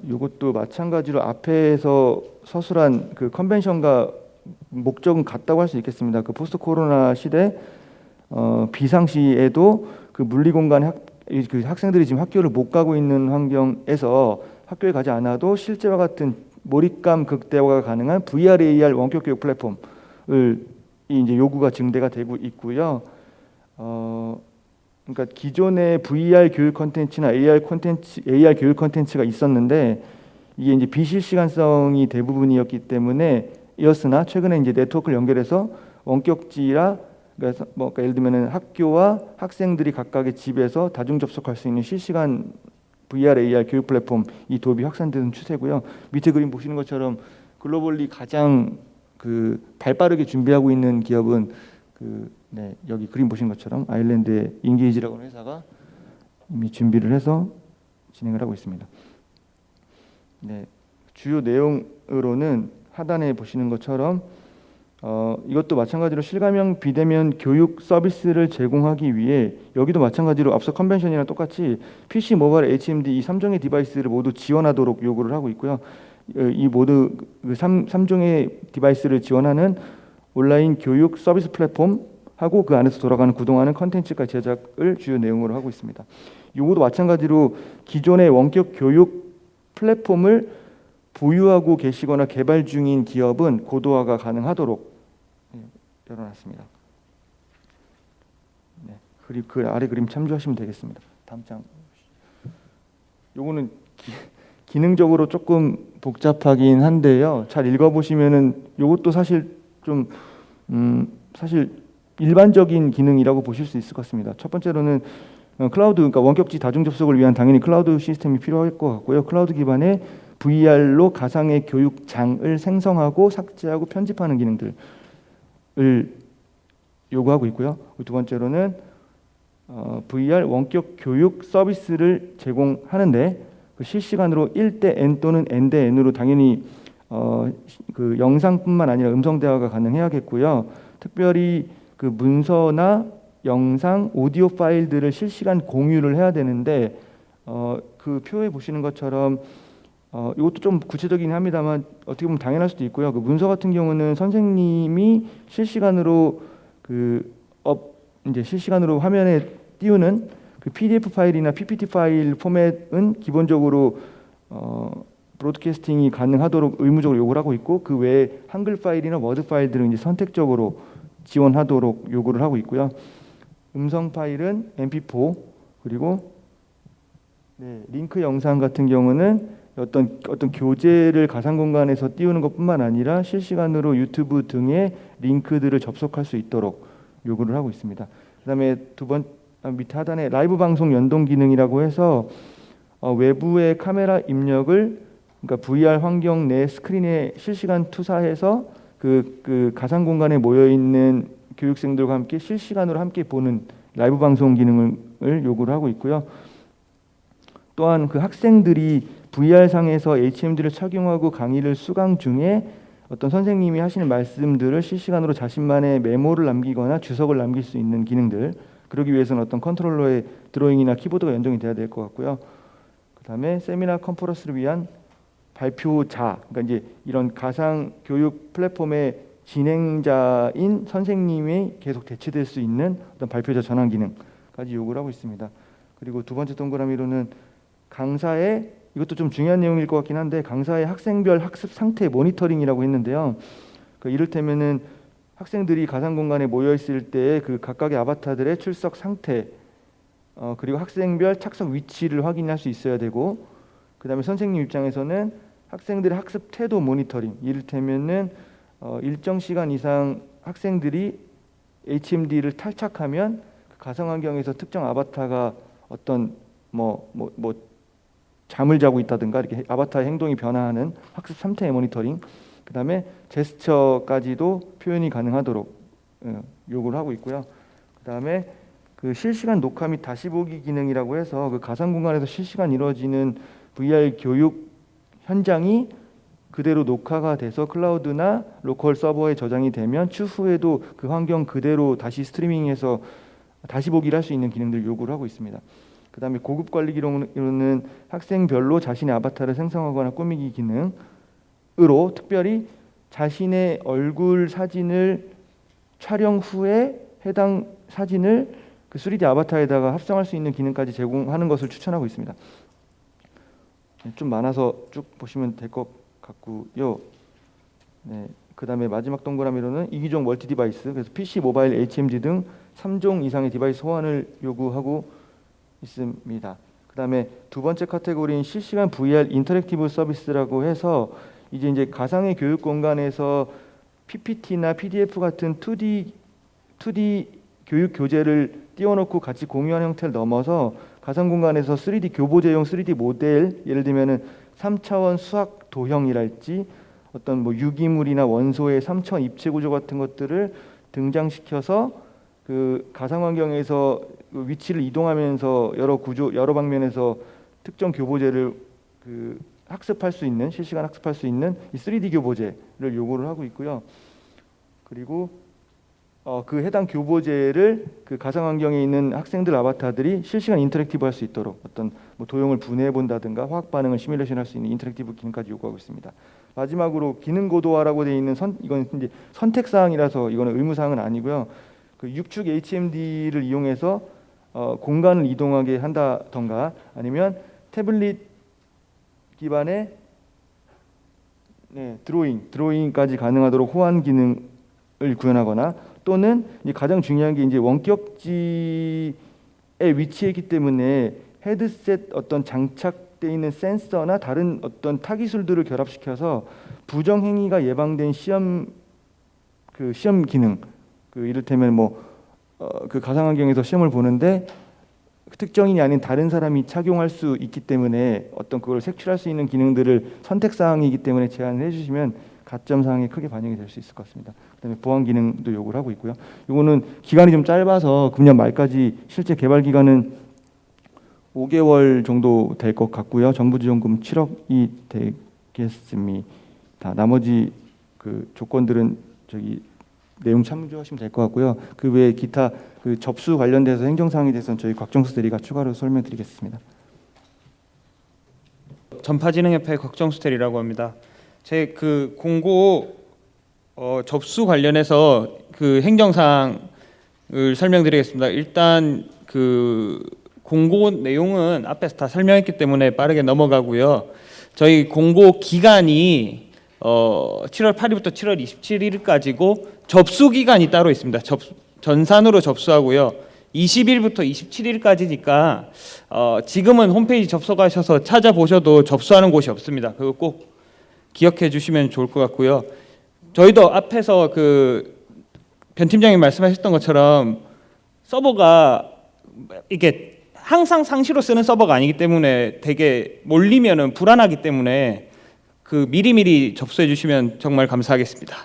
이것도 마찬가지로 앞에서 서술한 그 컨벤션과 목적은 같다고 할 수 있겠습니다. 그 포스트 코로나 시대 비상시에도 그 물리 공간에 그 학생들이 지금 학교를 못 가고 있는 환경에서 학교에 가지 않아도 실제와 같은 몰입감 극대화가 가능한 VR, AR 원격 교육 플랫폼을 이제 요구가 증대가 되고 있고요. 그러니까 기존의 VR 교육 콘텐츠나 AR 교육 콘텐츠가 있었는데 이게 이제 비실시간성이 대부분이었기 때문에 이었으나 최근에 이제 네트워크를 연결해서 원격지라 그러니까 예를 들면은 학교와 학생들이 각각의 집에서 다중 접속할 수 있는 실시간 VR, AR 교육 플랫폼 이 도입이 확산되는 추세고요. 밑에 그림 보시는 것처럼 글로벌리 가장 그 발빠르게 준비하고 있는 기업은 여기 그림 보신 것처럼 아일랜드의 인게이지라고 하는 회사가 이미 준비를 해서 진행을 하고 있습니다. 네, 주요 내용으로는 하단에 보시는 것처럼 이것도 마찬가지로 실감형 비대면 교육 서비스를 제공하기 위해 여기도 마찬가지로 앞서 컨벤션이랑 똑같이 PC, 모바일, HMD 이 3종의 디바이스를 모두 지원하도록 요구를 하고 있고요. 이 모두 그 3종의 디바이스를 지원하는 온라인 교육 서비스 플랫폼 하고 그 안에서 돌아가는 구동하는 컨텐츠까지 제작을 주요 내용으로 하고 있습니다. 이것도 마찬가지로 기존의 원격 교육 플랫폼을 보유하고 계시거나 개발 중인 기업은 고도화가 가능하도록 열어놨습니다. 네, 그리고 그 아래 그림 참조하시면 되겠습니다. 다음 장. 요거는 기능적으로 조금 복잡하긴 한데요. 잘 읽어보시면은 요것도 사실 좀 사실 일반적인 기능이라고 보실 수 있을 것 같습니다. 첫 번째로는 클라우드, 그러니까 원격지 다중 접속을 위한 당연히 클라우드 시스템이 필요할 것 같고요. 클라우드 기반의 VR로 가상의 교육장을 생성하고 삭제하고 편집하는 기능들을 요구하고 있고요. 두 번째로는 VR 원격 교육 서비스를 제공하는데 그 실시간으로 1대 N 또는 N대 N으로 당연히 그 영상뿐만 아니라 음성 대화가 가능해야겠고요. 특별히 그 문서나 영상, 오디오 파일들을 실시간 공유를 해야 되는데 그 표에 보시는 것처럼 이것도 좀 구체적이긴 합니다만 어떻게 보면 당연할 수도 있고요. 그 문서 같은 경우는 선생님이 실시간으로 이제 실시간으로 화면에 띄우는 그 PDF 파일이나 PPT 파일 포맷은 기본적으로 브로드캐스팅이 가능하도록 의무적으로 요구를 하고 있고 그 외에 한글 파일이나 워드 파일들은 이제 선택적으로 지원하도록 요구를 하고 있고요. 음성 파일은 MP4 그리고 링크 영상 같은 경우는 어떤 교재를 가상 공간에서 띄우는 것뿐만 아니라 실시간으로 유튜브 등의 링크들을 접속할 수 있도록 요구를 하고 있습니다. 그다음에 밑에 하단에 라이브 방송 연동 기능이라고 해서 외부의 카메라 입력을 그러니까 VR 환경 내 스크린에 실시간 투사해서 그 가상 공간에 모여 있는 교육생들과 함께 실시간으로 함께 보는 라이브 방송 기능을 요구를 하고 있고요. 또한 그 학생들이 VR 상에서 HMD를 착용하고 강의를 수강 중에 어떤 선생님이 하시는 말씀들을 실시간으로 자신만의 메모를 남기거나 주석을 남길 수 있는 기능들. 그러기 위해서는 어떤 컨트롤러의 드로잉이나 키보드가 연동이 돼야 될 것 같고요. 그다음에 세미나 컨퍼런스를 위한 발표자, 그러니까 이제 이런 가상 교육 플랫폼의 진행자인 선생님이 계속 대체될 수 있는 어떤 발표자 전환 기능까지 요구를 하고 있습니다. 그리고 두 번째 동그라미로는 강사의 이것도 좀 중요한 내용일 것 같긴 한데 강사의 학생별 학습 상태 모니터링이라고 했는데요. 그러니까 이를테면은 학생들이 가상 공간에 모여 있을 때 그 각각의 아바타들의 출석 상태 그리고 학생별 착석 위치를 확인할 수 있어야 되고 그다음에 선생님 입장에서는 학생들의 학습 태도 모니터링 이를테면은 일정 시간 이상 학생들이 HMD를 탈착하면 가상 환경에서 특정 아바타가 어떤 잠을 자고 있다든가 이렇게 아바타의 행동이 변화하는 학습 상태 모니터링, 그다음에 제스처까지도 표현이 가능하도록 요구를 하고 있고요. 그다음에 그 실시간 녹화 및 다시 보기 기능이라고 해서 그 가상 공간에서 실시간 이루어지는 VR 교육 현장이 그대로 녹화가 돼서 클라우드나 로컬 서버에 저장이 되면 추후에도 그 환경 그대로 다시 스트리밍해서 다시 보기를 할 수 있는 기능들 요구를 하고 있습니다. 그다음에 고급 관리 기능으로는 학생별로 자신의 아바타를 생성하거나 꾸미기 기능으로 특별히 자신의 얼굴 사진을 촬영 후에 해당 사진을 그 3D 아바타에다가 합성할 수 있는 기능까지 제공하는 것을 추천하고 있습니다. 좀 많아서 쭉 보시면 될 것 같고요. 네, 그다음에 마지막 동그라미로는 이기종 멀티 디바이스, 그래서 PC, 모바일, HMD 등 3종 이상의 디바이스 호환을 요구하고 있습니다. 그다음에 두 번째 카테고리인 실시간 VR 인터랙티브 서비스라고 해서 이제 가상의 교육 공간에서 PPT나 PDF 같은 2D 교육 교재를 띄워놓고 같이 공유하는 형태를 넘어서 가상 공간에서 3D 교보제용 3D 모델, 예를 들면은 3차원 수학 도형이랄지 어떤 유기물이나 원소의 3차원 입체 구조 같은 것들을 등장시켜서 그 가상 환경에서 위치를 이동하면서 여러 방면에서 특정 교보제를 그 학습할 수 있는, 실시간 학습할 수 있는 이 3D 교보제를 요구를 하고 있고요. 그리고 그 해당 교보제를 그 가상 환경에 있는 학생들 아바타들이 실시간 인터랙티브 할 수 있도록 어떤 도형을 분해해 본다든가 화학 반응을 시뮬레이션 할 수 있는 인터랙티브 기능까지 요구하고 있습니다. 마지막으로 기능 고도화라고 되어 있는 이건 이제 선택 사항이라서 이거는 의무 사항은 아니고요. 그 6축 HMD를 이용해서 공간을 이동하게 한다던가 아니면 태블릿 기반의 드로잉까지 가능하도록 호환 기능을 구현하거나 또는 가장 중요한 게 이제 원격지에 위치해 있기 때문에 헤드셋 어떤 장착되어 있는 센서나 다른 어떤 타기술들을 결합시켜서 부정 행위가 예방된 시험 기능, 이를테면 그 가상 환경에서 시험을 보는데 특정인이 아닌 다른 사람이 착용할 수 있기 때문에 어떤 그걸 색출할 수 있는 기능들을 선택 사항이기 때문에 제안을 해주시면 가점 사항에 크게 반영이 될 수 있을 것 같습니다. 그다음에 보안 기능도 요구를 하고 있고요. 이거는 기간이 좀 짧아서 금년 말까지 실제 개발 기간은 5개월 정도 될 것 같고요. 정부 지원금 7억이 되겠습니다. 나머지 그 조건들은 내용 참조하시면 될 것 같고요. 그 외에 기타 그 접수 관련돼서 행정사항에 대해서는 저희 곽정수 대리가 추가로 설명드리겠습니다. 전파진흥협회 곽정수 대리라고 합니다. 제 그 공고 접수 관련해서 그 행정사항을 설명드리겠습니다. 일단 그 공고 내용은 앞에서 다 설명했기 때문에 빠르게 넘어가고요. 저희 공고 기간이 7월 8일부터 7월 27일까지고 접수 기간이 따로 있습니다. 전산으로 접수하고요. 20일부터 27일까지니까 지금은 홈페이지 접속하셔서 찾아보셔도 접수하는 곳이 없습니다. 그거 꼭 기억해 주시면 좋을 것 같고요. 저희도 앞에서 변 팀장님 말씀하셨던 것처럼 서버가 이게 항상 상시로 쓰는 서버가 아니기 때문에 되게 몰리면은 불안하기 때문에 미리미리 접수해 주시면 정말 감사하겠습니다.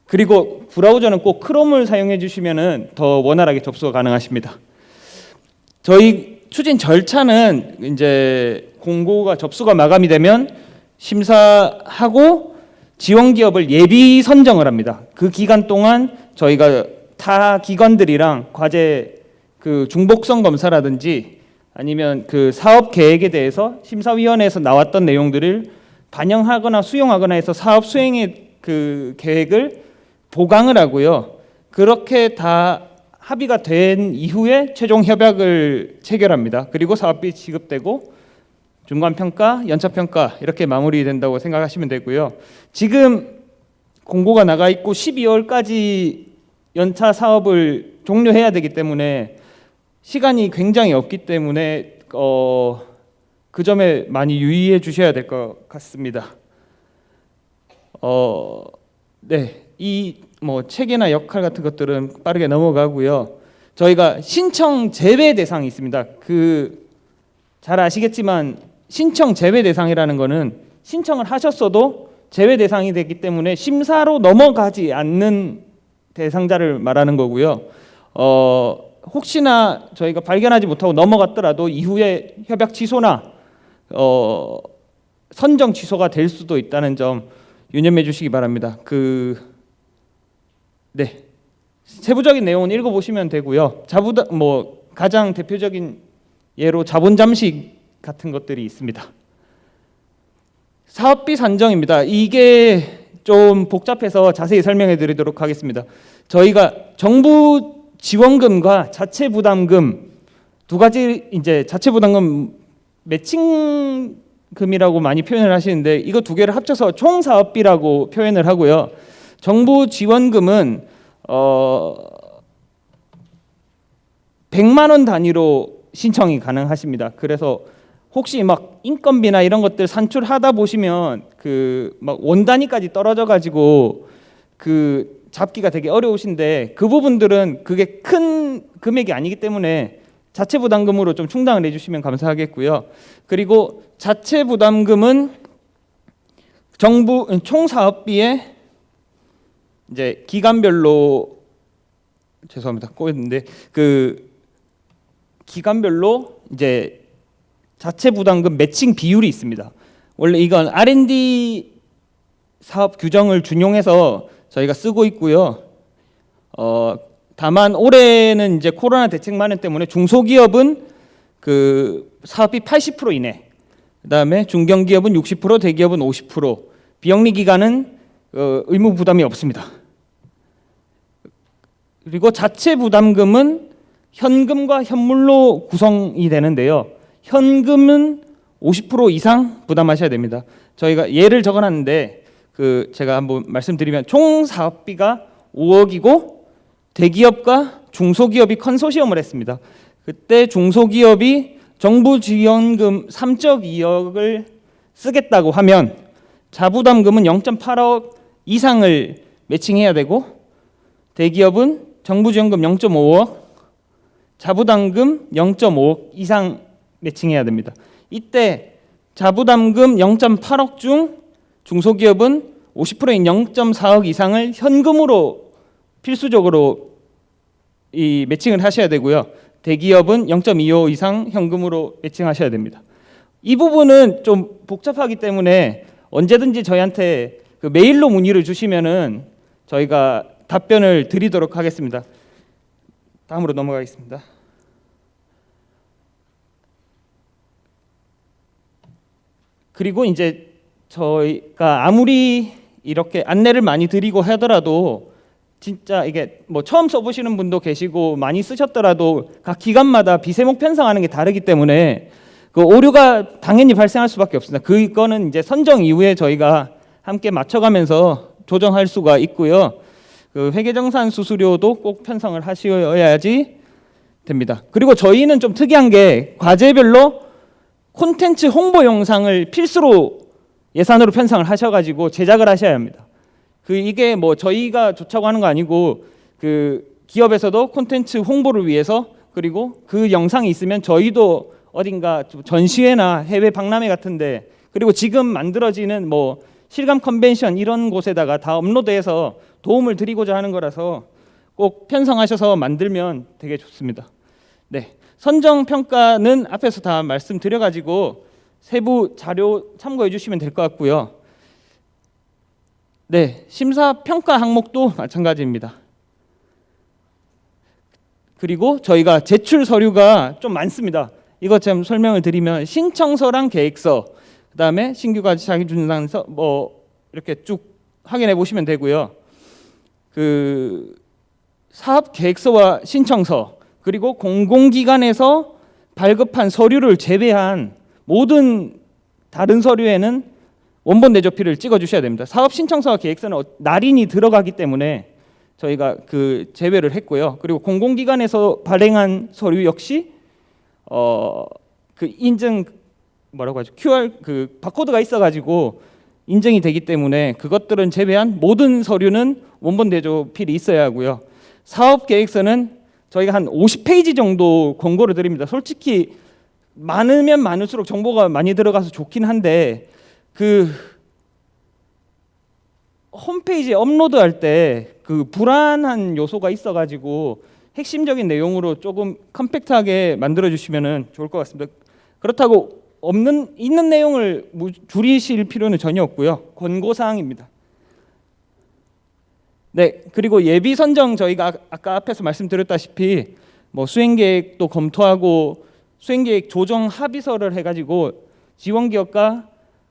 그리고 브라우저는 꼭 크롬을 사용해 주시면은 더 원활하게 접수가 가능하십니다. 저희 추진 절차는 이제 공고가 접수가 마감이 되면 심사하고 지원 기업을 예비 선정을 합니다. 그 기간 동안 저희가 타 기관들이랑 과제 중복성 검사라든지 아니면 사업 계획에 대해서 심사위원회에서 나왔던 내용들을 반영하거나 수용하거나 해서 사업 수행의 계획을 보강을 하고요. 그렇게 다 합의가 된 이후에 최종 협약을 체결합니다. 그리고 사업비 지급되고 중간평가, 연차평가 이렇게 마무리된다고 생각하시면 되고요. 지금 공고가 나가 있고 12월까지 연차 사업을 종료해야 되기 때문에 시간이 굉장히 없기 때문에 그 점에 많이 유의해 주셔야 될 것 같습니다. 네, 이 체계나 역할 같은 것들은 빠르게 넘어가고요. 저희가 신청 제외 대상이 있습니다. 잘 아시겠지만 신청 제외 대상이라는 거는 신청을 하셨어도 제외 대상이 되기 때문에 심사로 넘어가지 않는 대상자를 말하는 거고요. 혹시나 저희가 발견하지 못하고 넘어갔더라도 이후에 협약 취소나 선정 취소가 될 수도 있다는 점 유념해 주시기 바랍니다. 네. 세부적인 내용은 읽어보시면 되고요. 가장 대표적인 예로 자본 잠식 같은 것들이 있습니다. 사업비 산정입니다. 이게 좀 복잡해서 자세히 설명해 드리도록 하겠습니다. 저희가 정부 지원금과 자체 부담금 두 가지, 이제 자체 부담금 매칭금이라고 많이 표현을 하시는데 이거 두 개를 합쳐서 총 사업비라고 표현을 하고요. 정부 지원금은 100만 원 단위로 신청이 가능하십니다. 그래서 혹시 막 인건비나 이런 것들 산출하다 보시면 막 원 단위까지 떨어져 가지고 잡기가 되게 어려우신데 그 부분들은 그게 큰 금액이 아니기 때문에 자체 부담금으로 좀 충당을 해주시면 감사하겠고요. 그리고 자체 부담금은 정부 총 사업비에 이제 기간별로 죄송합니다. 꼬였는데 기간별로 이제 자체 부담금 매칭 비율이 있습니다. 원래 이건 R&D 사업 규정을 준용해서 저희가 쓰고 있고요. 다만 올해는 이제 코로나 대책만은 때문에 중소기업은 사업비 80% 이내, 그다음에 중견기업은 60%, 대기업은 50%, 비영리 기관은 의무 부담이 없습니다. 그리고 자체 부담금은 현금과 현물로 구성이 되는데요. 현금은 50% 이상 부담하셔야 됩니다. 저희가 예를 적어놨는데 제가 한번 말씀드리면 총 사업비가 5억이고 대기업과 중소기업이 컨소시엄을 했습니다. 그때 중소기업이 정부 지원금 3.2억을 쓰겠다고 하면 자부담금은 0.8억 이상을 매칭해야 되고 대기업은 정부 지원금 0.5억, 자부담금 0.5억 이상 매칭해야 됩니다. 이때 자부담금 0.8억 중 중소기업은 50%인 0.4억 이상을 현금으로 필수적으로 이 매칭을 하셔야 되고요. 대기업은 0.25 이상 현금으로 매칭하셔야 됩니다. 이 부분은 좀 복잡하기 때문에 언제든지 저희한테 메일로 문의를 주시면은 저희가 답변을 드리도록 하겠습니다. 다음으로 넘어가겠습니다. 그리고 이제 저희가 아무리 이렇게 안내를 많이 드리고 하더라도 진짜 이게 뭐 처음 써보시는 분도 계시고 많이 쓰셨더라도 각 기관마다 비세목 편성하는 게 다르기 때문에 오류가 당연히 발생할 수밖에 없습니다. 그거는 이제 선정 이후에 저희가 함께 맞춰가면서 조정할 수가 있고요. 회계정산 수수료도 꼭 편성을 하셔야지 됩니다. 그리고 저희는 좀 특이한 게 과제별로 콘텐츠 홍보 영상을 필수로 예산으로 편성을 하셔가지고 제작을 하셔야 합니다. 이게 뭐 저희가 좋자고 하는 거 아니고 기업에서도 콘텐츠 홍보를 위해서 그리고 그 영상이 있으면 저희도 어딘가 전시회나 해외 박람회 같은데 그리고 지금 만들어지는 뭐 실감 컨벤션 이런 곳에다가 다 업로드해서 도움을 드리고자 하는 거라서 꼭 편성하셔서 만들면 되게 좋습니다. 네, 선정 평가는 앞에서 다 말씀드려가지고 세부 자료 참고해 주시면 될 것 같고요. 네, 심사 평가 항목도 마찬가지입니다. 그리고 저희가 제출 서류가 좀 많습니다. 이것 좀 설명을 드리면 신청서랑 계획서, 그다음에 신규 과제 자기준단서 뭐 이렇게 쭉 확인해 보시면 되고요. 사업 계획서와 신청서 그리고 공공기관에서 발급한 서류를 제외한 모든 다른 서류에는 원본 내조필을 찍어 주셔야 됩니다. 사업 신청서와 계획서는 날인이 들어가기 때문에 저희가 제외를 했고요. 그리고 공공기관에서 발행한 서류 역시 인증 뭐라고 하죠? QR 바코드가 있어가지고 인증이 되기 때문에 그것들은 제외한 모든 서류는 원본 내조필이 있어야 하고요. 사업 계획서는 저희가 한 50페이지 정도 권고를 드립니다. 솔직히 많으면 많을수록 정보가 많이 들어가서 좋긴 한데 그 홈페이지에 업로드할 때 그 불안한 요소가 있어가지고 핵심적인 내용으로 조금 컴팩트하게 만들어 주시면 좋을 것 같습니다. 그렇다고 있는 내용을 줄이실 필요는 전혀 없고요. 권고 사항입니다. 네, 그리고 예비 선정 저희가 아까 앞에서 말씀드렸다시피 뭐 수행 계획도 검토하고 수행 계획 조정 합의서를 해가지고 지원 기업과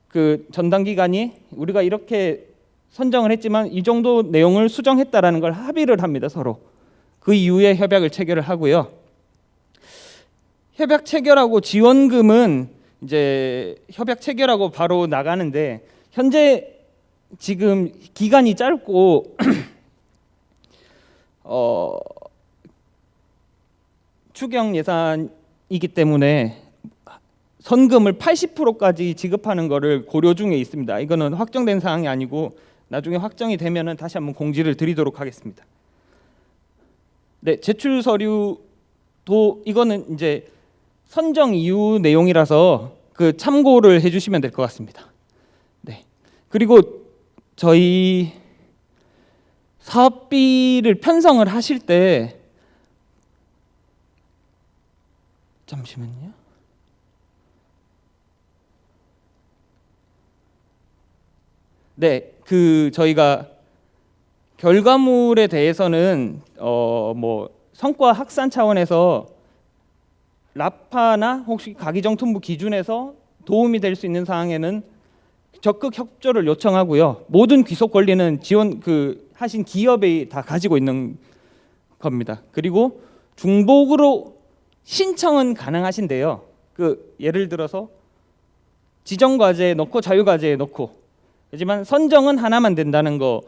그 전담 기관이 우리가 이렇게 선정을 했지만 이 정도 내용을 수정했다라는 걸 합의를 합니다, 서로. 그 이후에 협약을 체결을 하고요. 협약 체결하고 지원금은 이제 협약 체결하고 바로 나가는데 현재 지금 기간이 짧고 추경 예산이기 때문에 선금을 80%까지 지급하는 것을 고려 중에 있습니다. 이거는 확정된 사항이 아니고 나중에 확정이 되면은 다시 한번 공지를 드리도록 하겠습니다. 네, 제출 서류도 이거는 이제 선정 이후 내용이라서 그 참고를 해주시면 될 것 같습니다. 네, 그리고 저희 사업비를 편성을 하실 때 잠시만요. 네, 그 저희가 결과물에 대해서는 뭐 성과 확산 차원에서 라파나 혹시 가기정통부 기준에서 도움이 될 수 있는 사항에는 적극 협조를 요청하고요. 모든 귀속 권리는 지원 하신 기업이 다 가지고 있는 겁니다. 그리고 중복으로 신청은 가능하신데요. 예를 들어서 지정 과제에 넣고 자유 과제에 넣고 하지만 선정은 하나만 된다는 거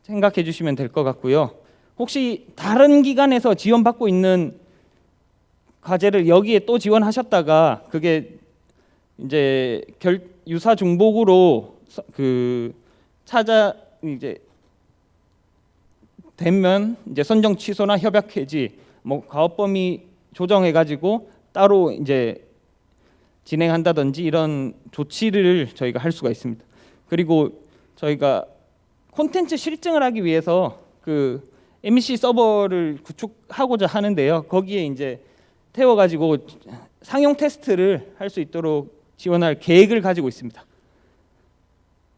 생각해 주시면 될 것 같고요. 혹시 다른 기관에서 지원받고 있는 과제를 여기에 또 지원하셨다가 그게 이제 유사 중복으로 이제 되면 이제 선정 취소나 협약 해지, 뭐 가업 범위 조정해 가지고 따로 이제 진행한다든지 이런 조치를 저희가 할 수가 있습니다. 그리고 저희가 콘텐츠 실증을 하기 위해서 MEC 서버를 구축하고자 하는데요. 거기에 이제 태워가지고 상용 테스트를 할 수 있도록 지원할 계획을 가지고 있습니다.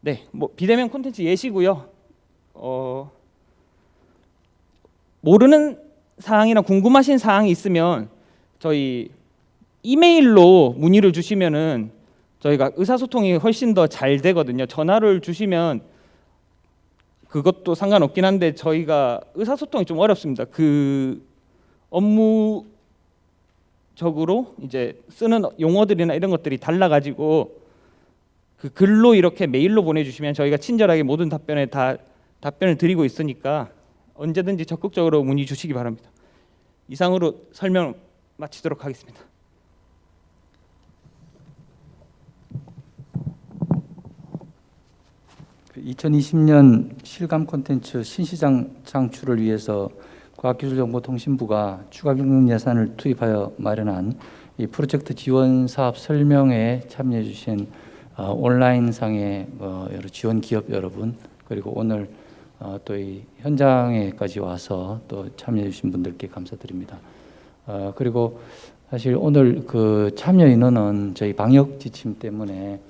네, 뭐 비대면 콘텐츠 예시고요. 모르는 사항이나 궁금하신 사항이 있으면 저희 이메일로 문의를 주시면은 저희가 의사소통이 훨씬 더 잘 되거든요. 전화를 주시면 그것도 상관없긴 한데 저희가 의사소통이 좀 어렵습니다. 업무적으로 이제 쓰는 용어들이나 이런 것들이 달라가지고 글로 이렇게 메일로 보내주시면 저희가 친절하게 모든 답변에 다 답변을 드리고 있으니까 언제든지 적극적으로 문의 주시기 바랍니다. 이상으로 설명 마치도록 하겠습니다. 그 2020년 실감 콘텐츠 신시장 창출을 위해서 과학기술정보통신부가 추가 경영 예산을 투입하여 마련한 이 프로젝트 지원 사업 설명회에 참여해 주신 온라인상의 여러 지원 기업 여러분, 그리고 오늘 또 이 현장에까지 와서 또 참여해 주신 분들께 감사드립니다. 그리고 사실 오늘 그 참여 인원은 저희 방역 지침 때문에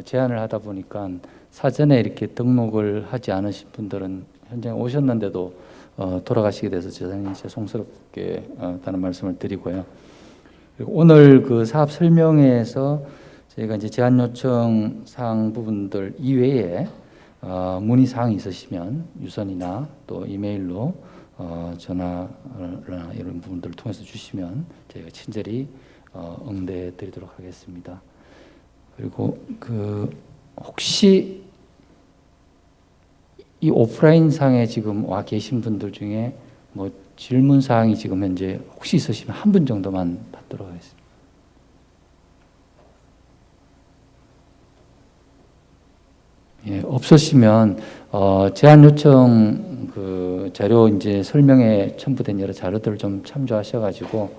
제한을 하다 보니까 사전에 이렇게 등록을 하지 않으신 분들은 현장에 오셨는데도 돌아가시게 돼서 대단히 죄송스럽게 다는 말씀을 드리고요. 그리고 오늘 그 사업 설명회에서 저희가 이제 제안 요청 사항 부분들 이외에 문의 사항이 있으시면 유선이나 또 이메일로 전화나 이런 부분들을 통해서 주시면 저희가 친절히 응대 드리도록 하겠습니다. 그리고 혹시 이 오프라인 상에 지금 와 계신 분들 중에 뭐 질문 사항이 지금 현재 혹시 있으시면 한 분 정도만 받도록 하겠습니다. 예, 없으시면 제안 요청 그 자료 이제 설명에 첨부된 여러 자료들 좀 참조하셔가지고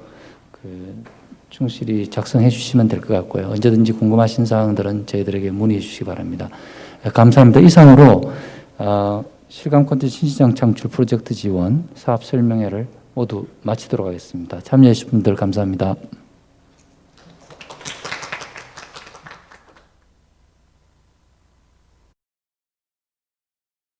그 충실히 작성해 주시면 될 것 같고요. 언제든지 궁금하신 사항들은 저희들에게 문의해 주시기 바랍니다. 예, 감사합니다. 이상으로 실감 콘텐츠 신시장 창출 프로젝트 지원 사업 설명회를 모두 마치도록 하겠습니다. 참여해 주신 분들 감사합니다.